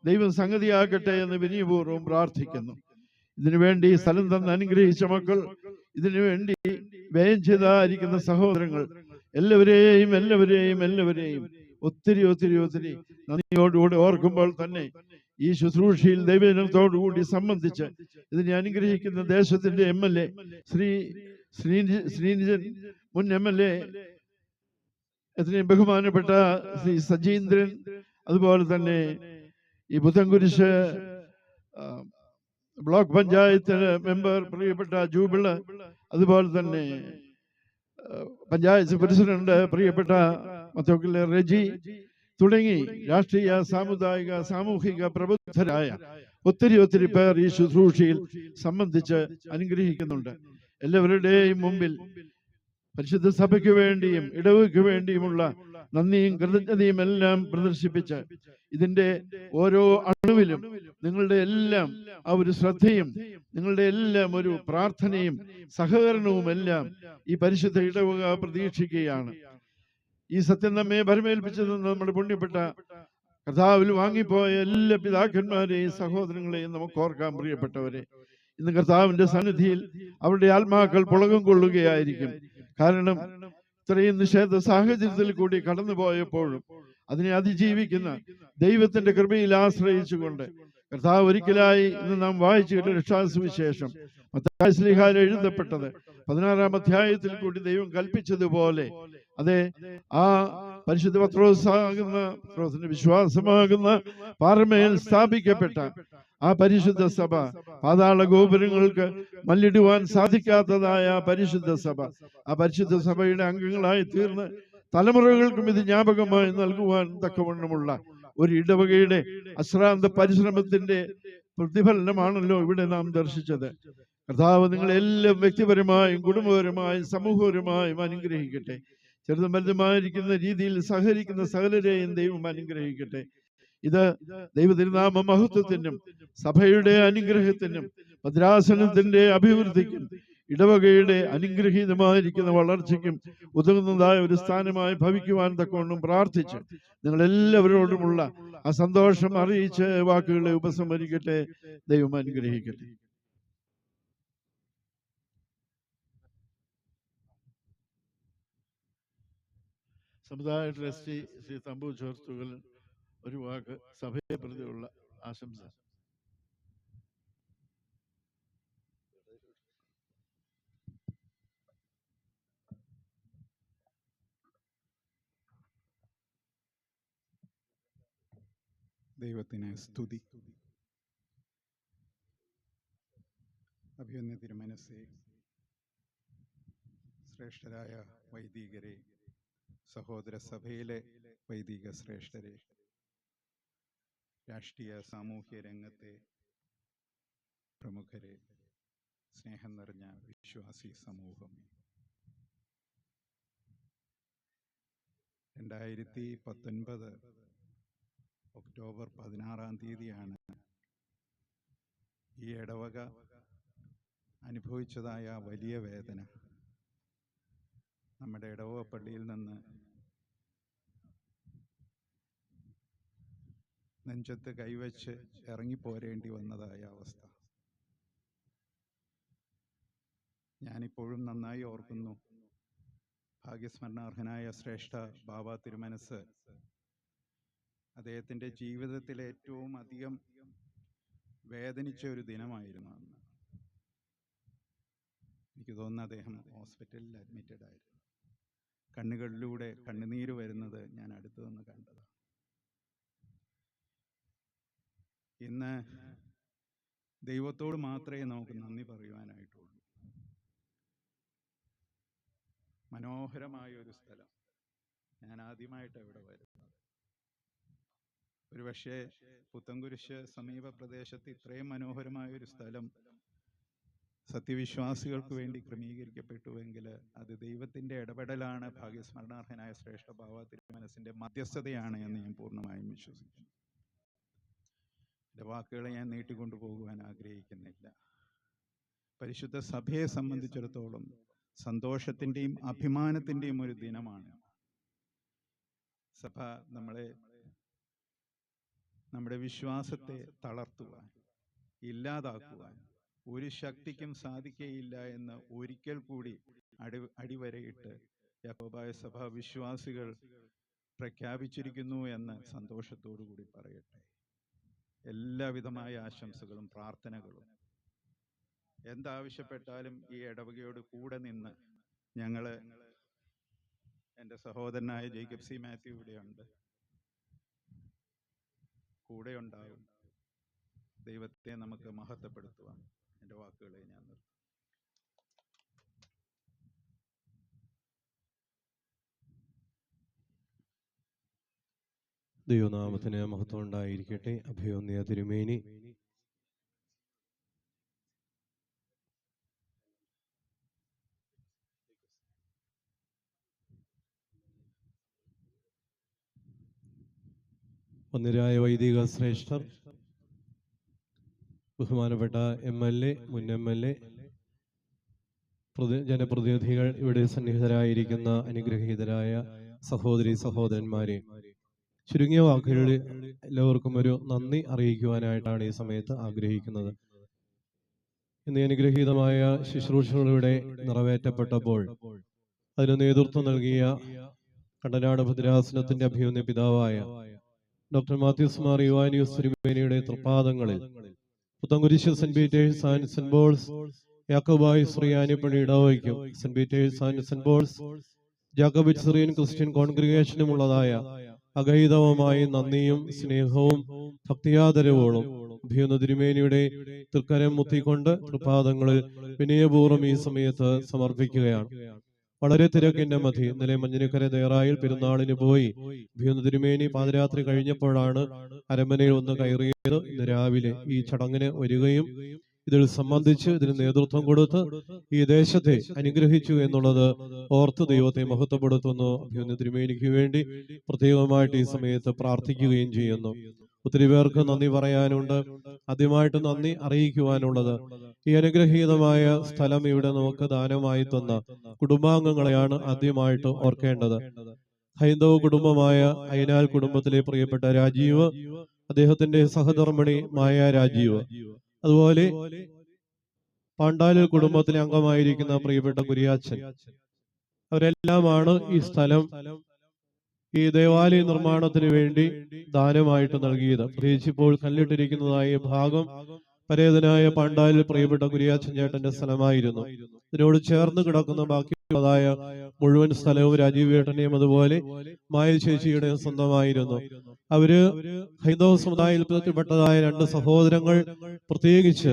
ദൈവം സംഗതിയാക്കട്ടെ എന്ന് വിനയപൂർവ്വം പ്രാർത്ഥിക്കുന്നു. ഇതിനുവേണ്ടി സ്ഥലം തന്ന് അനുഗ്രഹിച്ച മക്കൾ, ഇതിനുവേണ്ടി വ്യയം ചെയ്തായിരിക്കുന്ന സഹോദരങ്ങൾ, എല്ലാവരെയും ഒത്തിരി നന്ദിയോടുകൂടി ഓർക്കുമ്പോൾ തന്നെ ഈ ശുശ്രൂഷയിൽ ദൈവജനത്തോടുകൂടി സംബന്ധിച്ച് ഇതിനെ അനുഗ്രഹിക്കുന്ന ദേശത്തിന്റെ MLA ശ്രീനിജൻ, മുൻ MLA എത്രയും ബഹുമാനപ്പെട്ട ശ്രീ സജീന്ദ്രൻ, അതുപോലെ തന്നെ ഈ പുത്തൻകുരിശ് ബ്ലോക്ക് പഞ്ചായത്ത് മെമ്പർ പ്രിയപ്പെട്ട ജൂബിള്, അതുപോലെ തന്നെ പഞ്ചായത്ത് പ്രസിഡന്റ് പ്രിയപ്പെട്ട മത്തോക്കിലെ റെജി തുടങ്ങി രാഷ്ട്രീയ, സാമുദായിക, സാമൂഹിക പ്രബുദ്ധരായ ഒത്തിരി പേർ ഈ ശുശ്രൂഷയിൽ സംബന്ധിച്ച് അനുഗ്രഹിക്കുന്നുണ്ട്. എല്ലാവരുടെയും മുമ്പിൽ പരിശുദ്ധ സഭയ്ക്ക് വേണ്ടിയും ഇടവയ്ക്ക് വേണ്ടിയുമുള്ള നന്ദിയും കൃതജ്ഞതയും എല്ലാം പ്രദർശിപ്പിച്ച് ഇതിന്റെ ഓരോ അണുവിലും നിങ്ങളുടെ എല്ലാം ആ ഒരു ശ്രദ്ധയും നിങ്ങളുടെ എല്ലാം ഒരു പ്രാർത്ഥനയും സഹകരണവും എല്ലാം ഈ പരിശുദ്ധ ഇടവക പ്രതീക്ഷിക്കുകയാണ്. ഈ സത്യം നമ്മെ ഭരമേൽപ്പിച്ചത് നമ്മുടെ പുണ്യപ്പെട്ട കർത്താവിൽ വാങ്ങിപ്പോയ എല്ലാ പിതാക്കന്മാരെയും സഹോദരങ്ങളെയും നമുക്ക് ഓർക്കാൻ. പ്രിയപ്പെട്ടവരെ, ഇന്ന് കർത്താവിന്റെ സന്നിധിയിൽ അവരുടെ ആത്മാക്കൾ പുളകം കൊള്ളുകയായിരിക്കും. കാരണം ഇത്രയും നിഷേധ സാഹചര്യത്തിൽ കൂടി കടന്നുപോയപ്പോഴും അതിനെ അതിജീവിക്കുന്ന ദൈവത്തിന്റെ കൃപയിൽ ആശ്രയിച്ചുകൊണ്ട് കർത്താവ് ഒരിക്കലായി ഇന്ന് നാം വായിച്ചു കേട്ട രക്ഷാസുവിശേഷം മത്തായി ശ്ലീഹായിൽ എഴുതപ്പെട്ടത് 16-ാം അധ്യായത്തിൽ കൂടി ദൈവം കൽപ്പിച്ചതുപോലെ, അതെ, ആ പരിശുദ്ധ പത്രോസിന്റെ വിശ്വാസമാകുന്ന പാറമേൽ സ്ഥാപിക്കപ്പെട്ട ആ പരിശുദ്ധ സഭ, പാതാള ഗോപുരങ്ങൾക്ക് മല്ലിടുവാൻ സാധിക്കാത്തതായ പരിശുദ്ധ സഭ, ആ പരിശുദ്ധ സഭയുടെ അംഗങ്ങളായി തീർന്ന് തലമുറകൾക്കും ഇത് ജ്ഞാപകമായി നൽകുവാൻ തക്കവണ്ണമുള്ള ഒരു ഇടവകയുടെ അശ്രാന്ത പരിശ്രമത്തിന്റെ പ്രതിഫലനമാണല്ലോ ഇവിടെ നാം ദർശിച്ചത്. കർത്താവ് നിങ്ങളെല്ലാം വ്യക്തിപരമായും കുടുംബപരമായും സമൂഹപരമായും അനുഗ്രഹിക്കട്ടെ. ചെറുതും വലുതുമായിരിക്കുന്ന രീതിയിൽ സഹകരിക്കുന്ന സകലരെയും ദൈവം അനുഗ്രഹിക്കട്ടെ. ഇത് ദൈവതിരുനാമ മഹത്വത്തിനും സഭയുടെ അനുഗ്രഹത്തിനും ഭദ്രാസനത്തിന്റെ അഭിവൃദ്ധിക്കും ഇടവകയുടെ അനുഗ്രഹീതമായിരിക്കുന്ന വളർച്ചയ്ക്കും ഉതകുന്നതായ ഒരു സ്ഥാനമായി ഭവിക്കുവാൻ തക്കവണ്ണം പ്രാർത്ഥിച്ച് നിങ്ങളെല്ലാവരോടുമുള്ള ആ സന്തോഷം അറിയിച്ച് വാക്കുകളെ ഉപസംഹരിക്കട്ടെ. ദൈവം അനുഗ്രഹിക്കട്ടെ. സമുദായ ട്രസ്റ്റി ശ്രീ തമ്പു ചോർത്തുകൾ ഒരു വാക്ക് സഭയെ പ്രതിയുള്ള ആശംസ. ദൈവത്തിന് സ്തുതി. അഭിവന്യ തിരുമനസ്സേ, ശ്രേഷ്ഠരായ വൈദികരെ, സഹോദര സഭയിലെ വൈദിക ശ്രേഷ്ഠരെ, രാഷ്ട്രീയ സാമൂഹ്യ രംഗത്തെ പ്രമുഖരെ, സ്നേഹം നിറഞ്ഞ വിശ്വാസി സമൂഹമേ, 2019 ഒക്ടോബർ 16-ാം തീയതിയാണ് ഈ ഇടവക അനുഭവിച്ചതായ വലിയ വേദന. നമ്മുടെ ഇടവക പള്ളിയിൽ നിന്ന് നെഞ്ചത്ത് കൈവച്ച് ഇറങ്ങിപ്പോരേണ്ടി വന്നതായ അവസ്ഥ ഞാനിപ്പോഴും നന്നായി ഓർക്കുന്നു. ഭാഗ്യസ്മരണാർഹനായ ശ്രേഷ്ഠ ബാബ തിരുമനസ് അദ്ദേഹത്തിൻ്റെ ജീവിതത്തിലെ ഏറ്റവും അധികം വേദനിച്ച ഒരു ദിനമായിരുന്നു അന്ന്. എനിക്ക് തോന്നുന്നു അദ്ദേഹം ഹോസ്പിറ്റലിൽ അഡ്മിറ്റഡ് ആയിരുന്നു. കണ്ണുകളിലൂടെ കണ്ണുനീര് വരുന്നത് ഞാൻ അടുത്തു നിന്ന് കണ്ടതാണ്. ഇന്ന് ദൈവത്തോട് മാത്രമേ നമുക്ക് നന്ദി പറയുവാനായിട്ടുള്ളൂ. മനോഹരമായ ഒരു സ്ഥലം. ഞാൻ ആദ്യമായിട്ട് ഇവിടെ വരുന്നത്. ഒരുപക്ഷെ പുത്തൻകുരിശ് സമീപ പ്രദേശത്ത് ഇത്രയും മനോഹരമായ ഒരു സ്ഥലം സത്യവിശ്വാസികൾക്ക് വേണ്ടി ക്രമീകരിക്കപ്പെട്ടുവെങ്കിൽ അത് ദൈവത്തിൻ്റെ ഇടപെടലാണ്, ഭാഗ്യസ്മരണാർഹനായ ശ്രേഷ്ഠ ബാബ തിരുമനസിൻ്റെ മധ്യസ്ഥതയാണ് എന്ന് ഞാൻ പൂർണ്ണമായും വിശ്വസിക്കുന്നു. എൻ്റെ വാക്കുകളെ ഞാൻ നീട്ടിക്കൊണ്ടു പോകുവാൻ ആഗ്രഹിക്കുന്നില്ല. പരിശുദ്ധ സഭയെ സംബന്ധിച്ചിടത്തോളം സന്തോഷത്തിൻ്റെയും അഭിമാനത്തിൻ്റെയും ഒരു ദിനമാണ്. സഭ നമ്മുടെ വിശ്വാസത്തെ തളർത്തുവാൻ, ഇല്ലാതാക്കുവാൻ ഒരു ശക്തിക്കും സാധിക്കുകയില്ല എന്ന് ഒരിക്കൽ കൂടി അടിവരയിട്ട് യാക്കോബായ സഭ വിശ്വാസികൾ പ്രഖ്യാപിച്ചിരിക്കുന്നു എന്ന് സന്തോഷത്തോടു കൂടി പറയട്ടെ. എല്ലാവിധമായ ആശംസകളും പ്രാർത്ഥനകളും എന്താവശ്യപ്പെട്ടാലും ഈ ഇടവകയോട് കൂടെ നിന്ന് എൻ്റെ സഹോദരനായ ജേക്കബ് സി മാത്യു ഇവിടെയുണ്ട്, കൂടെ ഉണ്ടാകും. ദൈവത്തെ നമുക്ക് മഹത്വപ്പെടുത്തുവാൻ എൻ്റെ വാക്കുകളെ ഞാൻ നിർത്തും. ദൈവനാമത്തിന് മഹത്വം ഉണ്ടായിരിക്കട്ടെ. അഭിവന്യ തിരുമേനി വന്ദ്യരായ വൈദിക ശ്രേഷ്ഠർ, ബഹുമാനപ്പെട്ട MLA, മുൻ MLA, ജനപ്രതിനിധികൾ, ഇവിടെ സന്നിഹിതരായിരിക്കുന്ന അനുഗ്രഹീതരായ സഹോദരി സഹോദരന്മാരെ, ചുരുങ്ങിയ വാക്കുകളിൽ എല്ലാവർക്കും ഒരു നന്ദി അറിയിക്കുവാനായിട്ടാണ് ഈ സമയത്ത് ആഗ്രഹിക്കുന്നത്. ഇന്ന് അനുഗ്രഹീതമായ ശുശ്രൂഷകളിലൂടെ നിറവേറ്റപ്പെട്ടപ്പോൾ അതിന് നേതൃത്വം നൽകിയ കണ്ടനാട് ഭദ്രാസനത്തിന്റെ അഭിവന്യ പിതാവായ ഡോക്ടർ മാത്യൂസ് മാർ യുവാനിയൂസ് തിരുമേനിയുടെ തൃപ്പാദങ്ങളിൽ Puthencruz saint Peter's and saint Paul's Yakobaya സുറിയാനിപ്പള്ളി ഇടവകയ്ക്കും Saint Peter's and saint Paul's Jacobite Syrian Christian കോൺഗ്രിഗേഷനുമുള്ളതായ അഗൈതവമായി നന്ദിയും സ്നേഹവും ഭക്തിയാദരവോളും അഭിവന്യ തിരുമേനിയുടെ തൃക്കരം മുത്തിക്കൊണ്ട് തൃപ്പാദങ്ങളിൽ വിനയപൂർവ്വം ഈ സമയത്ത് സമർപ്പിക്കുകയാണ്. വളരെ തിരക്കിന്റെ മധ്യ ഇന്നലെ മഞ്ഞിനിക്കര ദേറായിൽ പെരുന്നാളിന് പോയി അഭിവന്യ തിരുമേനി പാതിരാത്രി കഴിഞ്ഞപ്പോഴാണ് അരമനയിൽ ഒന്ന് കയറിയത്. ഇന്ന് രാവിലെ ഈ ചടങ്ങിന് വരികയും ഇതിൽ സംബന്ധിച്ച് ഇതിന് നേതൃത്വം കൊടുത്ത് ഈ ദേശത്തെ അനുഗ്രഹിച്ചു എന്നുള്ളത് ഓർത്ത് ദൈവത്തെ മഹത്വപ്പെടുത്തുന്നു. അഭിവന്യ തിരുമേനിക്ക് വേണ്ടി പ്രത്യേകമായിട്ട് ഈ സമയത്ത് പ്രാർത്ഥിക്കുകയും ചെയ്യുന്നു. ഒത്തിരി പേർക്ക് നന്ദി പറയാനുണ്ട്. ആദ്യമായിട്ട് നന്ദി അറിയിക്കുവാനുള്ളത് ഈ അനുഗ്രഹീതമായ സ്ഥലം ഇവിടെ നമുക്ക് ദാനമായി തന്ന കുടുംബാംഗങ്ങളെയാണ് ആദ്യമായിട്ട് ഓർക്കേണ്ടത്. ഹൈന്ദവ കുടുംബമായ അയനാൽ കുടുംബത്തിലെ പ്രിയപ്പെട്ട രാജീവ്, അദ്ദേഹത്തിന്റെ സഹധർമ്മിണി മായ രാജീവ്, അതുപോലെ പാണ്ടാലൂർ കുടുംബത്തിലെ അംഗമായിരിക്കുന്ന പ്രിയപ്പെട്ട കുര്യാച്ചൻ, അവരെല്ലാമാണ് ഈ സ്ഥലം ഈ ദേവാലയ നിർമ്മാണത്തിന് വേണ്ടി ദാനമായിട്ട് നൽകിയത്. പ്രത്യേകിച്ച് ഇപ്പോൾ കല്ലിട്ടിരിക്കുന്നതായ ഭാഗം പരേതനായ പാണ്ടാലിൽ പ്രിയപ്പെട്ട കുര്യാച്ചൻ ചേട്ടന്റെ സ്ഥലമായിരുന്നു. ഇതിനോട് ചേർന്ന് കിടക്കുന്ന ബാക്കിയുള്ളതായ മുഴുവൻ സ്ഥലവും രാജീവ് ചേട്ടനെയും അതുപോലെ മായ ചേച്ചിയുടെ സ്വന്തമായിരുന്നു. അവര് ഹൈന്ദവ സമുദായത്തിൽപ്പെട്ടതായ രണ്ട് സഹോദരങ്ങൾ പ്രത്യേകിച്ച്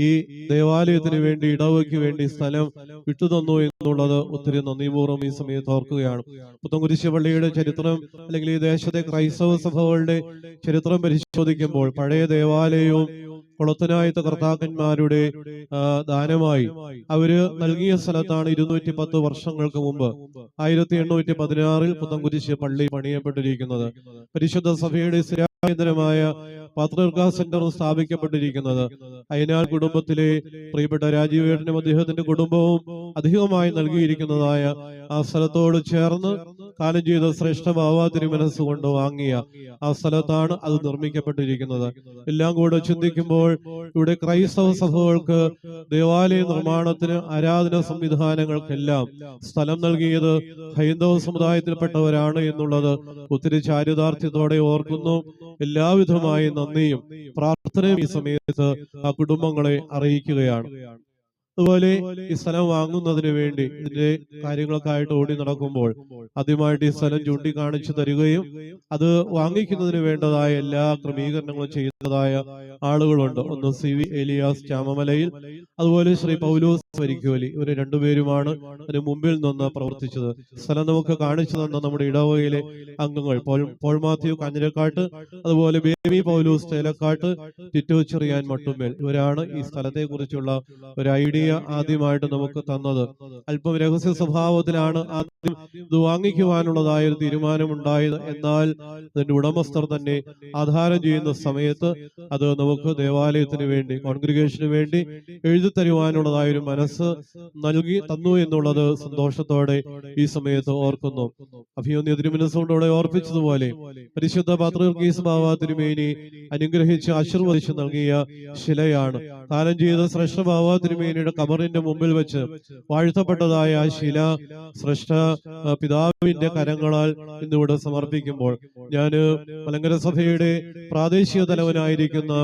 ഈ ദേവാലയത്തിന് വേണ്ടി ഇടവയ്ക്ക് വേണ്ടി സ്ഥലം വിട്ടുതന്നു എന്നുള്ളത് ഒത്തിരി നന്ദിപൂർവ്വം ഈ സമയത്ത് ഓർക്കുകയാണ്. പുത്തൻകുരിശ് പള്ളിയുടെ ചരിത്രം അല്ലെങ്കിൽ ഈ ദേശത്തെ ക്രൈസ്തവ സഭകളുടെ ചരിത്രം പരിശോധിക്കുമ്പോൾ പഴയ ദേവാലയവും കൊളത്തനായത്ത കർത്താക്കന്മാരുടെ ദാനമായി അവര് നൽകിയ സ്ഥലത്താണ് 210 വർഷങ്ങൾക്ക് മുമ്പ് 1816 പുത്തൻകുരിശ് പള്ളി പണിയപ്പെട്ടിരിക്കുന്നത്. പരിശുദ്ധ സഭയുടെ കേന്ദ്രമായ പാത്രിയർക്കാ സെന്ററും സ്ഥാപിക്കപ്പെട്ടിരിക്കുന്നത്. അയനാൽ കുടുംബത്തിലെ പ്രിയപ്പെട്ട രാജീവേട്ടനും അദ്ദേഹത്തിന്റെ കുടുംബവും അധികമായി നൽകിയിരിക്കുന്നതായ ആ സ്ഥലത്തോട് ചേർന്ന് കാലം ചെയ്ത ശ്രേഷ്ഠ ബാവ തിരുമനസ്സുകൊണ്ട് വാങ്ങിയ ആ സ്ഥലത്താണ് അത് നിർമ്മിക്കപ്പെട്ടിരിക്കുന്നത്. എല്ലാം കൂടെ ചിന്തിക്കുമ്പോൾ ഇവിടെ ക്രൈസ്തവ സഭകൾക്ക് ദേവാലയ നിർമ്മാണത്തിന് ആരാധന സംവിധാനങ്ങൾക്കെല്ലാം സ്ഥലം നൽകിയത് ഹൈന്ദവ സമുദായത്തിൽപ്പെട്ടവരാണ് എന്നുള്ളത് ഒത്തിരി ചാരിതാർത്ഥ്യത്തോടെ ഓർക്കുന്നു. എല്ലാവിധമായ നന്ദിയും പ്രാർത്ഥനയും ഈ സമയത്ത് ആ കുടുംബങ്ങളെ അറിയിക്കുകയാണ്. അതുപോലെ ഈ സ്ഥലം വാങ്ങുന്നതിന് വേണ്ടി ഇതിന്റെ കാര്യങ്ങൾക്കായിട്ട് ഓടി നടക്കുമ്പോൾ ആദ്യമായിട്ട് ഈ സ്ഥലം ചൂണ്ടിക്കാണിച്ചു തരികയും അത് വാങ്ങിക്കുന്നതിന് വേണ്ടതായ എല്ലാ ക്രമീകരണങ്ങളും ചെയ്യുന്നതായ ആളുകളുണ്ട്. ഒന്ന് CV ഏലിയാസ് ചാമമലയിൽ, അതുപോലെ ശ്രീ പൗലോസ് വരിക്കോലി. ഇവര് രണ്ടുപേരുമാണ് അതിന് മുമ്പിൽ നിന്ന് പ്രവർത്തിച്ചത്. സ്ഥലം നമുക്ക് കാണിച്ചു തന്ന നമ്മുടെ ഇടവകയിലെ അംഗങ്ങൾ പോൾ മാത്യു കാഞ്ഞിരക്കാട്ട്, അതുപോലെ ബേബി പൗലോസ് തേലക്കാട്ട്, ടിറ്റോ ചെറിയാൻ മട്ടുമേൽ. ഇവരാണ് ഈ സ്ഥലത്തെ കുറിച്ചുള്ള ഒരു ഐഡിയ ആദ്യമായിട്ട് നമുക്ക് തന്നത്. അല്പം രഹസ്യ സ്വഭാവത്തിലാണ് ആദ്യം ഇത് വാങ്ങിക്കുവാനുള്ളതായ ഒരു തീരുമാനമുണ്ടായത്. എന്നാൽ അതിന്റെ ഉടമസ്ഥർ തന്നെ ആധാരം ചെയ്യുന്ന സമയത്ത് അത് നമുക്ക് ദേവാലയത്തിന് വേണ്ടി, കോൺഗ്രിഗേഷന് വേണ്ടി എഴുതി തരുവാനുള്ളതായ ഒരു മനസ്സ് നൽകി തന്നു എന്നുള്ളത് സന്തോഷത്തോടെ ഈ സമയത്ത് ഓർക്കുന്നു. അഭിയോന്യ തിരുമനസ്സുകൊണ്ടോടെ ഓർപ്പിച്ചതുപോലെ പരിശുദ്ധ പാത്രിയർക്കീസ് ബാവ തിരുമേനി അനുഗ്രഹിച്ച് ആശീർവദിച്ച് നൽകിയ ശിലയാണ്. കാലം ചെയ്ത ശ്രേഷ്ഠ ബാവ തിരുമേനിയുടെ ഖബറിന്റെ മുമ്പിൽ വെച്ച് വാഴ്ത്തപ്പെട്ടതായ ആ ശില ശ്രേഷ്ഠ പിതാവിന്റെ കരങ്ങളാൽ ഇന്നിവിടെ സമർപ്പിക്കുമ്പോൾ ഞാൻ മലങ്കര സഭയുടെ പ്രാദേശിക തലവനായിരിക്കുന്ന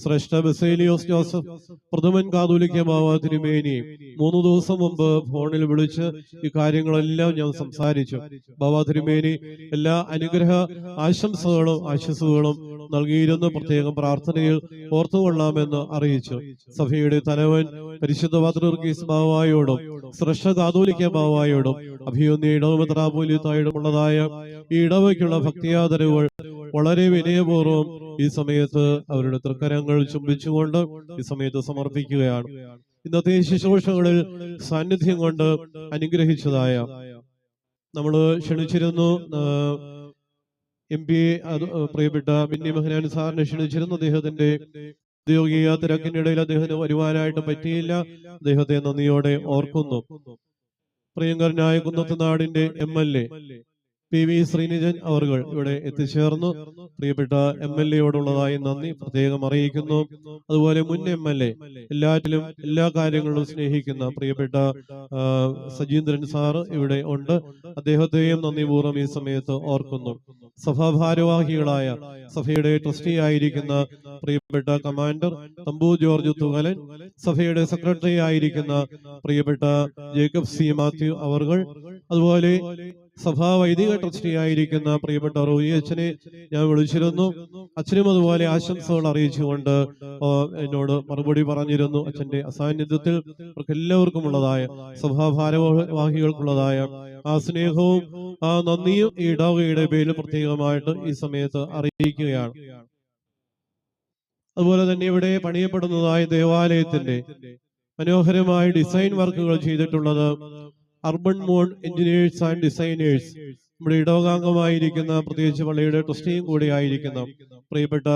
ശ്രേഷ്ഠ ബസേലിയോസ് ജോസഫ് പ്രഥമൻ കാതോലിക്ക ബാവ തിരുമേനി 3 ദിവസം മുമ്പ് ഫോണിൽ വിളിച്ച് ഈ കാര്യങ്ങളെല്ലാം ഞാൻ സംസാരിച്ചു. ബാവ തിരുമേനി എല്ലാ അനുഗ്രഹ ആശംസകളും നൽകിയിരുന്ന പ്രത്യേകം പ്രാർത്ഥനയിൽ ഓർത്തുകൊള്ളാമെന്ന് അറിയിച്ചു. സഭയുടെ തലവൻ പരിശുദ്ധ പാത്രിയർക്കീസ് ബാവായോടും ശ്രേഷ്ഠ കാതോലിക്ക ബാവായോടും അഭിയോന്യ ഇടവ മെത്രാപ്പോലീത്തായോടുമുള്ളതായ ഈ ഇടവയ്ക്കുള്ള ഭക്തിയാദരവുകൾ വളരെ വിനയപൂർവ്വം ഈ സമയത്ത് അവരുടെ തൃക്കരങ്ങൾ ചുംബിച്ചുകൊണ്ട് ഈ സമയത്ത് സമർപ്പിക്കുകയാണ്. ഇന്നത്തെ ശുശ്രൂഷകളിൽ സാന്നിധ്യം കൊണ്ട് അനുഗ്രഹിച്ചതായ നമ്മൾ ക്ഷണിച്ചിരുന്നു. MP പ്രിയപ്പെട്ട മിന്നി മഹനാൻ സാറിനെ ക്ഷണിച്ചിരുന്നു. അദ്ദേഹത്തിന്റെ ഔദ്യോഗിക തിരക്കിനിടയിൽ അദ്ദേഹത്തിന് വരുവാനായിട്ട് പറ്റിയില്ല. അദ്ദേഹത്തെ നന്ദിയോടെ ഓർക്കുന്നു. പ്രിയങ്കരനായ കുന്നത്തുനാടിന്റെ MLA PV ശ്രീനിജൻ അവർകൾ ഇവിടെ എത്തിച്ചേർന്നു. പ്രിയപ്പെട്ട MLA-യോടുള്ളതായി നന്ദി പ്രത്യേകം അറിയിക്കുന്നു. അതുപോലെ മുൻ MLA എല്ലാറ്റിലും എല്ലാ കാര്യങ്ങളിലും സ്നേഹിക്കുന്ന പ്രിയപ്പെട്ട സജീന്ദ്രൻ സാറ് ഇവിടെ ഉണ്ട്. അദ്ദേഹത്തെയും നന്ദിപൂർവ്വം ഈ സമയത്ത് ഓർക്കുന്നു. സഭാ ഭാരവാഹികളായ സഭയുടെ ട്രസ്റ്റി ആയിരിക്കുന്ന പ്രിയപ്പെട്ട കമാൻഡർ തമ്പു ജോർജ് തുകലൻ, സഭയുടെ സെക്രട്ടറി ആയിരിക്കുന്ന പ്രിയപ്പെട്ട ജേക്കബ് C മാത്യു അവർകൾ, അതുപോലെ സഭാ വൈദിക ട്രസ്റ്റി ആയിരിക്കുന്ന പ്രിയപ്പെട്ട റോയി അച്ഛനെ ഞാൻ വിളിച്ചിരുന്നു. അച്ഛനും അതുപോലെ ആശംസകൾ അറിയിച്ചുകൊണ്ട് എന്നോട് മറുപടി പറഞ്ഞിരുന്നു. അച്ഛന്റെ അസാന്നിധ്യത്തിൽ അവർക്ക് എല്ലാവർക്കും ഉള്ളതായ സഭാ ഭാരവാഹികൾക്കുള്ളതായ ആ സ്നേഹവും ആ നന്ദിയും ഈ ഇടവകയുടെ പേരിൽ പ്രത്യേകമായിട്ട് ഈ സമയത്ത് അറിയിക്കുകയാണ്. അതുപോലെ തന്നെ ഇവിടെ പണിയപ്പെടുന്നതായ ദേവാലയത്തിന്റെ മനോഹരമായ ഡിസൈൻ വർക്കുകൾ ചെയ്തിട്ടുള്ളത് അർബൻ മോൺ എഞ്ചിനീയേഴ്സ് ആൻഡ് ഡിസൈനേഴ്സ്, നമ്മുടെ ഇടവകാംഗമായിരിക്കുന്ന പ്രത്യേകിച്ച് പള്ളിയുടെ ട്രസ്റ്റിയും കൂടി ആയിരിക്കുന്ന പ്രിയപ്പെട്ട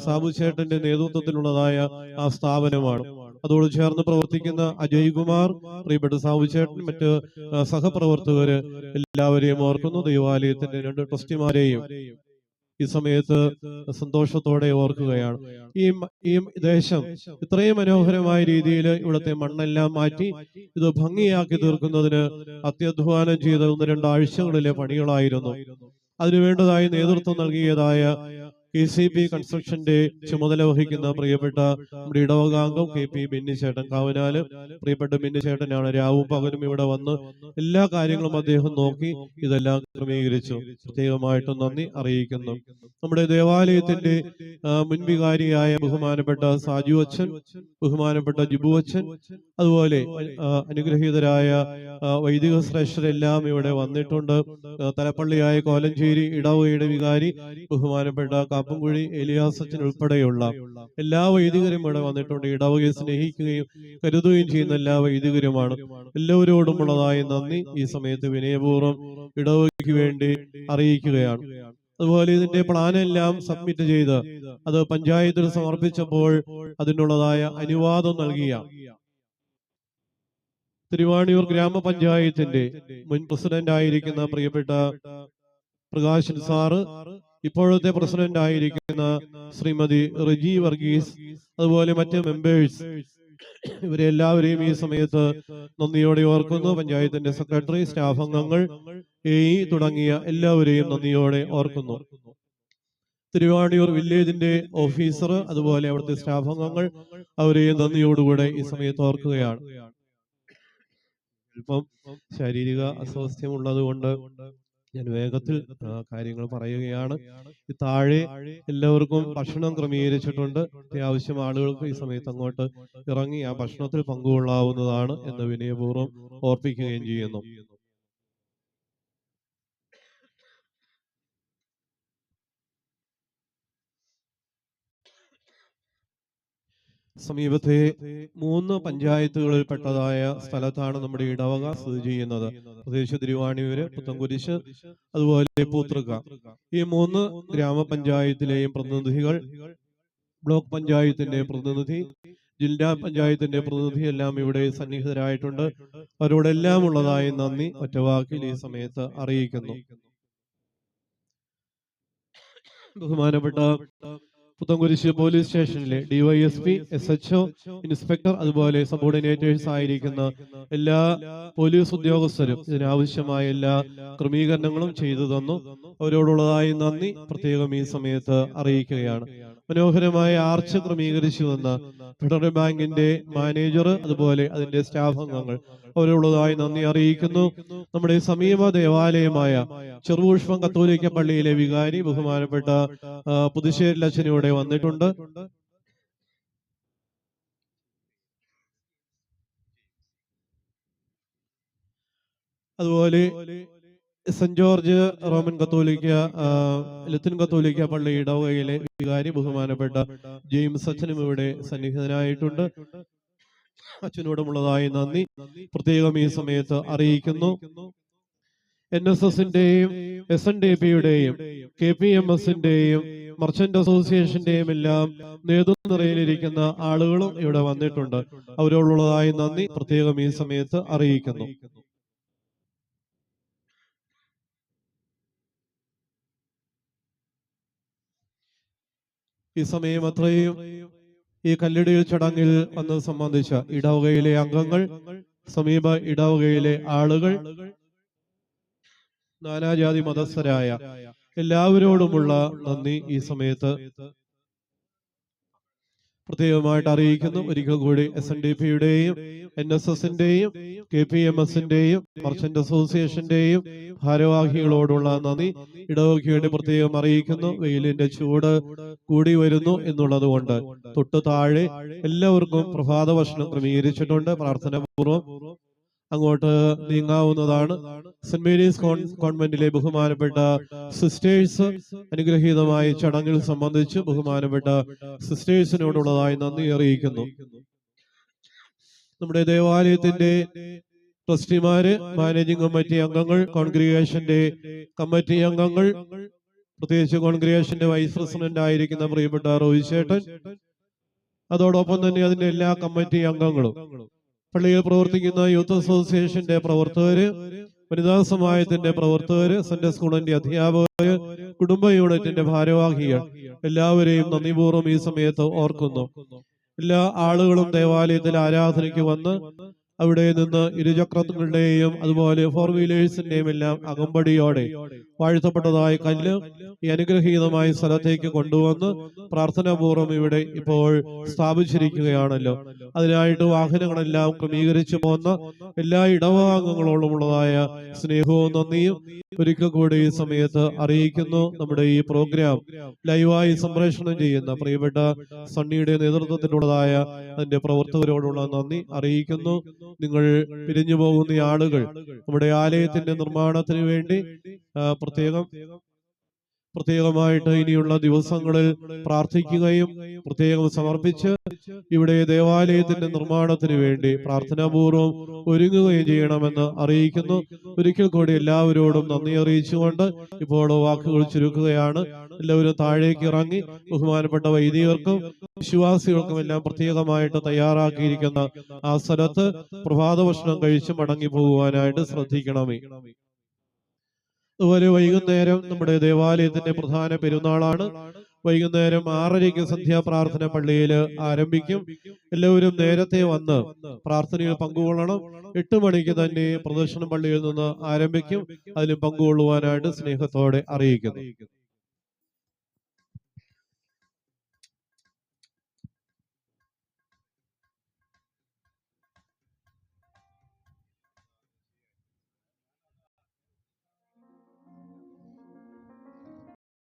സാബു ചേട്ടന്റെ നേതൃത്വത്തിലുള്ളതായ ആ സ്ഥാപനമാണ്. അതോട് ചേർന്ന് പ്രവർത്തിക്കുന്ന അജയ് കുമാർ, പ്രിയപ്പെട്ട സാബു ചേട്ടൻ, മറ്റ് സഹപ്രവർത്തകര് എല്ലാവരെയും ഓർക്കുന്നു. ദേവാലയത്തിന്റെ 2 ട്രസ്റ്റിമാരെയും ഈ സമയത്ത് സന്തോഷത്തോടെ ഓർക്കുകയാണ്. ഈ ദേശം ഇത്രയും മനോഹരമായ രീതിയിൽ ഇവിടുത്തെ മണ്ണെല്ലാം മാറ്റി ഇത് ഭംഗിയാക്കി തീർക്കുന്നതിന് അത്യധ്വാനം ചെയ്ത 1-2 ആഴ്ചകളിലെ പണികളായിരുന്നു. അതിനുവേണ്ടതായി നേതൃത്വം നൽകിയതായ KCP കൺസ്ട്രക്ഷന്റെ ചുമതല വഹിക്കുന്ന പ്രിയപ്പെട്ട നമ്മുടെ ഇടവകാംഗം KP ബിന്നിച്ചേട്ടൻ കാവനാല്. പ്രിയപ്പെട്ട ബിന്നിച്ചേട്ടനാണ് രാവും പകലും ഇവിടെ വന്ന് എല്ലാ കാര്യങ്ങളും അദ്ദേഹം നോക്കി ഇതെല്ലാം ക്രമീകരിച്ചു. പ്രത്യേകമായിട്ട് നന്ദി അറിയിക്കുന്നു. നമ്മുടെ ദേവാലയത്തിന്റെ മുൻവികാരിയായ ബഹുമാനപ്പെട്ട സാജു അച്ഛൻ, ബഹുമാനപ്പെട്ട ജിബു അച്ഛൻ, അതുപോലെ അനുഗ്രഹീതരായ വൈദിക ശ്രേഷ്ഠരെല്ലാം ഇവിടെ വന്നിട്ടുണ്ട്. തലപ്പള്ളിയായ കോലഞ്ചേരി ഇടവകയുടെ വികാരി ബഹുമാനപ്പെട്ട കാപ്പൻകുഴി ഏലിയാസ് അച്ഛൻ ഉൾപ്പെടെയുള്ള എല്ലാ വൈദികരും ഇവിടെ വന്നിട്ടുണ്ട്. ഇടവകയെ സ്നേഹിക്കുകയും കരുതുകയും ചെയ്യുന്ന എല്ലാ വൈദികരുമാണ്. എല്ലാവരോടുമുള്ളതായ നന്ദി ഈ സമയത്ത് വിനയപൂർവ്വം ഇടവകയ്ക്ക് വേണ്ടി അറിയിക്കുകയാണ്. അതുപോലെ ഇതിന്റെ പ്ലാനെല്ലാം സബ്മിറ്റ് ചെയ്ത് അത് പഞ്ചായത്തിൽ സമർപ്പിച്ചപ്പോൾ അതിനുള്ളതായ അനുവാദം നൽകിയ തിരുവാണിയൂർ ഗ്രാമപഞ്ചായത്തിന്റെ മുൻ പ്രസിഡന്റ് ആയിരിക്കുന്ന പ്രിയപ്പെട്ട പ്രകാശൻ സാറ്, ഇപ്പോഴത്തെ പ്രസിഡന്റ് ആയിരിക്കുന്ന ശ്രീമതി റിജി വർഗീസ്, അതുപോലെ മറ്റ് മെമ്പേഴ്സ്, ഇവരെ എല്ലാവരെയും ഈ സമയത്ത് നന്ദിയോടെ ഓർക്കുന്നു. പഞ്ചായത്തിന്റെ സെക്രട്ടറി, സ്റ്റാഫ് അംഗങ്ങൾ, തുടങ്ങിയ എല്ലാവരെയും നന്ദിയോടെ ഓർക്കുന്നു. തിരുവാണിയൂർ വില്ലേജിന്റെ ഓഫീസർ, അതുപോലെ അവിടുത്തെ സ്റ്റാഫ് അംഗങ്ങൾ, അവരെയും നന്ദിയോടുകൂടെ ഈ സമയത്ത് ഓർക്കുകയാണ്. ഇപ്പം ശാരീരിക അസ്വാസ്ഥ്യമുള്ളത് കൊണ്ട് ഞാൻ വേഗത്തിൽ കാര്യങ്ങൾ പറയുകയാണ്. ഈ താഴെ എല്ലാവർക്കും ഭക്ഷണം ക്രമീകരിച്ചിട്ടുണ്ട്. അത്യാവശ്യം ആളുകൾക്ക് ഈ സമയത്ത് അങ്ങോട്ട് ഇറങ്ങി ആ ഭക്ഷണത്തിൽ പങ്കുകൊള്ളാവുന്നതാണ് എന്ന് വിനയപൂർവ്വം ഓർപ്പിക്കുകയും ചെയ്യുന്നു. സമീപത്തെ 3 പഞ്ചായത്തുകളിൽ പെട്ടതായ സ്ഥലത്താണ് നമ്മുടെ ഇടവക സ്ഥിതി ചെയ്യുന്നത്. പ്രത്യേകിച്ച് തിരുവാണിയൂര്, പുത്തൻകുരിശ്, അതുപോലെ പൂത്തൃക്ക. ഈ 3 ഗ്രാമപഞ്ചായത്തിലെയും പ്രതിനിധികൾ, ബ്ലോക്ക് പഞ്ചായത്തിന്റെ പ്രതിനിധി, ജില്ലാ പഞ്ചായത്തിന്റെ പ്രതിനിധി എല്ലാം ഇവിടെ സന്നിഹിതരായിട്ടുണ്ട്. അവരോടെല്ലാം ഉള്ളതായി നന്ദി ഒറ്റവാക്കിൽ ഈ സമയത്ത് അറിയിക്കുന്നു. ബഹുമാനപ്പെട്ട പുത്തൻകുരിശ് പോലീസ് സ്റ്റേഷനിലെ DYSP, SHO, ഇൻസ്പെക്ടർ, അതുപോലെ സബോർഡിനേറ്റേഴ്സ് ആയിരിക്കുന്ന എല്ലാ പോലീസ് ഉദ്യോഗസ്ഥരും ഇതിനാവശ്യമായ എല്ലാ ക്രമീകരണങ്ങളും ചെയ്തു തന്നു. അവരോടുള്ളതായി നന്ദി പ്രത്യേകം ഈ സമയത്ത് അറിയിക്കുകയാണ്. മനോഹരമായ ആർച്ച് ക്രമീകരിച്ചു വന്ന ഫെഡറൽ ബാങ്കിന്റെ മാനേജർ, അതുപോലെ അതിന്റെ സ്റ്റാഫ് അംഗങ്ങൾ, അവരുള്ളതായി നന്ദി അറിയിക്കുന്നു. നമ്മുടെ സമീപ ദേവാലയമായ ചെറുപുഷ്പം കത്തോലിക്ക പള്ളിയിലെ വികാരി ബഹുമാനപ്പെട്ട പുതുശ്ശേരി അച്ഛനിവിടെ വന്നിട്ടുണ്ട്. അതുപോലെ സെന്റ് ജോർജ് റോമൻ കത്തോലിക്ക ലത്തീൻ കത്തോലിക്ക പള്ളി ഇടവകയിലെ വികാരി ബഹുമാനപ്പെട്ട ജെയിംസ് അച്ഛനും ഇവിടെ സന്നിഹിതനായിട്ടുണ്ട്. അച്ഛനോടുമുള്ളതായി നന്ദി പ്രത്യേകം ഈ സമയത്ത് അറിയിക്കുന്നു. NSSന്റെയും SNDPയുടെയും KPMSന്റെയും മർച്ചന്റ് അസോസിയേഷന്റെയും എല്ലാം നേതൃനിരയിലിരിക്കുന്ന ആളുകളും ഇവിടെ വന്നിട്ടുണ്ട്. അവരോടുള്ളതായി നന്ദി പ്രത്യേകം ഈ സമയത്ത് അറിയിക്കുന്നു. ഈ സമയം അത്രയും ഈ കല്ലിടയിൽ ചടങ്ങിൽ വന്ന് സംബന്ധിച്ച ഇടവകയിലെ അംഗങ്ങൾ, സമീപ ഇടവകയിലെ ആളുകൾ, നാനാജാതി മതസ്ഥരായ എല്ലാവരോടുമുള്ള നന്ദി ഈ സമയത്ത് പ്രത്യേകമായിട്ട് അറിയിക്കുന്നു. ഒരിക്കൽ കൂടി SNDPയുടെയും NSSന്റെയും KPMSന്റെയും മർച്ചന്റ് അസോസിയേഷന്റെയും ഭാരവാഹികളോടുള്ള നന്ദി ഇടവകയ്ക്ക് വേണ്ടി പ്രത്യേകം അറിയിക്കുന്നു. വെയിലിന്റെ ചൂട് കൂടി വരുന്നു എന്നുള്ളത് കൊണ്ട് തൊട്ടു താഴെ എല്ലാവർക്കും പ്രഭാത ഭക്ഷണം ക്രമീകരിച്ചിട്ടുണ്ട്. പ്രാർത്ഥനാപൂർവ്വം അങ്ങോട്ട് നീങ്ങാവുന്നതാണ്. സെന്റ് മേരീസ് കോൺവെന്റിലെ ബഹുമാനപ്പെട്ട സിസ്റ്റേഴ്സ് അനുഗ്രഹീതമായ ചടങ്ങിൽ സംബന്ധിച്ച് ബഹുമാനപ്പെട്ട സിസ്റ്റേഴ്സിനോടുള്ളതായി നന്ദി അറിയിക്കുന്നു. നമ്മുടെ ദേവാലയത്തിന്റെ ട്രസ്റ്റിമാര്, മാനേജിംഗ് കമ്മിറ്റി അംഗങ്ങൾ, കോൺഗ്രിഗേഷന്റെ കമ്മിറ്റി അംഗങ്ങൾ, പ്രത്യേകിച്ച് കോൺഗ്രിഗേഷന്റെ വൈസ് പ്രസിഡന്റ് ആയിരിക്കുന്ന പ്രിയപ്പെട്ട റോയിച്ചേട്ടൻ, അതോടൊപ്പം തന്നെ അതിന്റെ എല്ലാ കമ്മിറ്റി അംഗങ്ങളും, പള്ളിയിൽ പ്രവർത്തിക്കുന്ന യൂത്ത് അസോസിയേഷന്റെ പ്രവർത്തകര്, വനിതാ സമാജത്തിന്റെ പ്രവർത്തകര്, സൺഡേ സ്കൂളിന്റെ അധ്യാപകര്, കുടുംബ യൂണിറ്റിന്റെ ഭാരവാഹികൾ എല്ലാവരെയും നന്ദിപൂർവ്വം ഈ സമയത്ത് ഓർക്കുന്നു. എല്ലാ ആളുകളും ദേവാലയത്തിൽ ആരാധനയ്ക്ക് വന്ന് അവിടെ നിന്ന് ഇരുചക്രങ്ങളുടെയും അതുപോലെ 4 വീലേഴ്സിന്റെയും എല്ലാം അകമ്പടിയോടെ വാഴ്ത്തപ്പെട്ടതായ കല്ല് ഈ അനുഗ്രഹീതമായ സ്ഥലത്തേക്ക് കൊണ്ടുവന്ന് പ്രാർത്ഥനാപൂർവ്വം ഇവിടെ ഇപ്പോൾ സ്ഥാപിച്ചിരിക്കുകയാണല്ലോ. അതിനായിട്ട് വാഹനങ്ങളെല്ലാം ക്രമീകരിച്ചു പോന്ന എല്ലാ ഇടവകാംഗങ്ങളോടുമുള്ളതായ സ്നേഹവും നന്ദിയും ഒരിക്കൽ കൂടി ഈ സമയത്ത് അറിയിക്കുന്നു. നമ്മുടെ ഈ പ്രോഗ്രാം ലൈവായി സംപ്രേഷണം ചെയ്യുന്ന പ്രിയപ്പെട്ട സണ്ണിയുടെ നേതൃത്വത്തിലുള്ളതായ അതിന്റെ പ്രവർത്തകരോടുള്ള നന്ദി അറിയിക്കുന്നു. നിങ്ങൾ പിരിഞ്ഞു പോകുന്ന ആളുകൾ നമ്മുടെ ആലയത്തിന്റെ നിർമ്മാണത്തിന് വേണ്ടി പ്രത്യേകം പ്രത്യേകമായിട്ട് ഇനിയുള്ള ദിവസങ്ങളിൽ പ്രാർത്ഥിക്കുകയും പ്രത്യേകം സമർപ്പിച്ച് ഇവിടെ ദേവാലയത്തിന്റെ നിർമ്മാണത്തിന് വേണ്ടി പ്രാർത്ഥനാപൂർവം ഒരുങ്ങുകയും ചെയ്യണമെന്ന് അറിയിക്കുന്നു. ഒരിക്കൽ കൂടി എല്ലാവരോടും നന്ദി അറിയിച്ചുകൊണ്ട് ഇപ്പോൾ വാക്കുകൾ ചുരുക്കുകയാണ്. എല്ലാവരും താഴേക്ക് ഇറങ്ങി ബഹുമാനപ്പെട്ട വൈദികർക്കും വിശ്വാസികൾക്കും എല്ലാം പ്രത്യേകമായിട്ട് തയ്യാറാക്കിയിരിക്കുന്ന ആ സ്ഥലത്ത് പ്രഭാത ഭക്ഷണം കഴിച്ച് മടങ്ങി പോകുവാനായിട്ട് ശ്രദ്ധിക്കണമേ. അതുപോലെ വൈകുന്നേരം നമ്മുടെ ദേവാലയത്തിന്റെ പ്രധാന പെരുന്നാളാണ്. വൈകുന്നേരം 6:30 സന്ധ്യാപ്രാർത്ഥന പള്ളിയിൽ ആരംഭിക്കും. എല്ലാവരും നേരത്തെ വന്ന് പ്രാർത്ഥനയിൽ പങ്കുകൊള്ളണം. 8 മണിക്ക് തന്നെ പ്രദർശനം പള്ളിയിൽ നിന്ന് ആരംഭിക്കും. അതിലും പങ്കുകൊള്ളുവാനായിട്ട് സ്നേഹത്തോടെ അറിയിക്കുന്നു.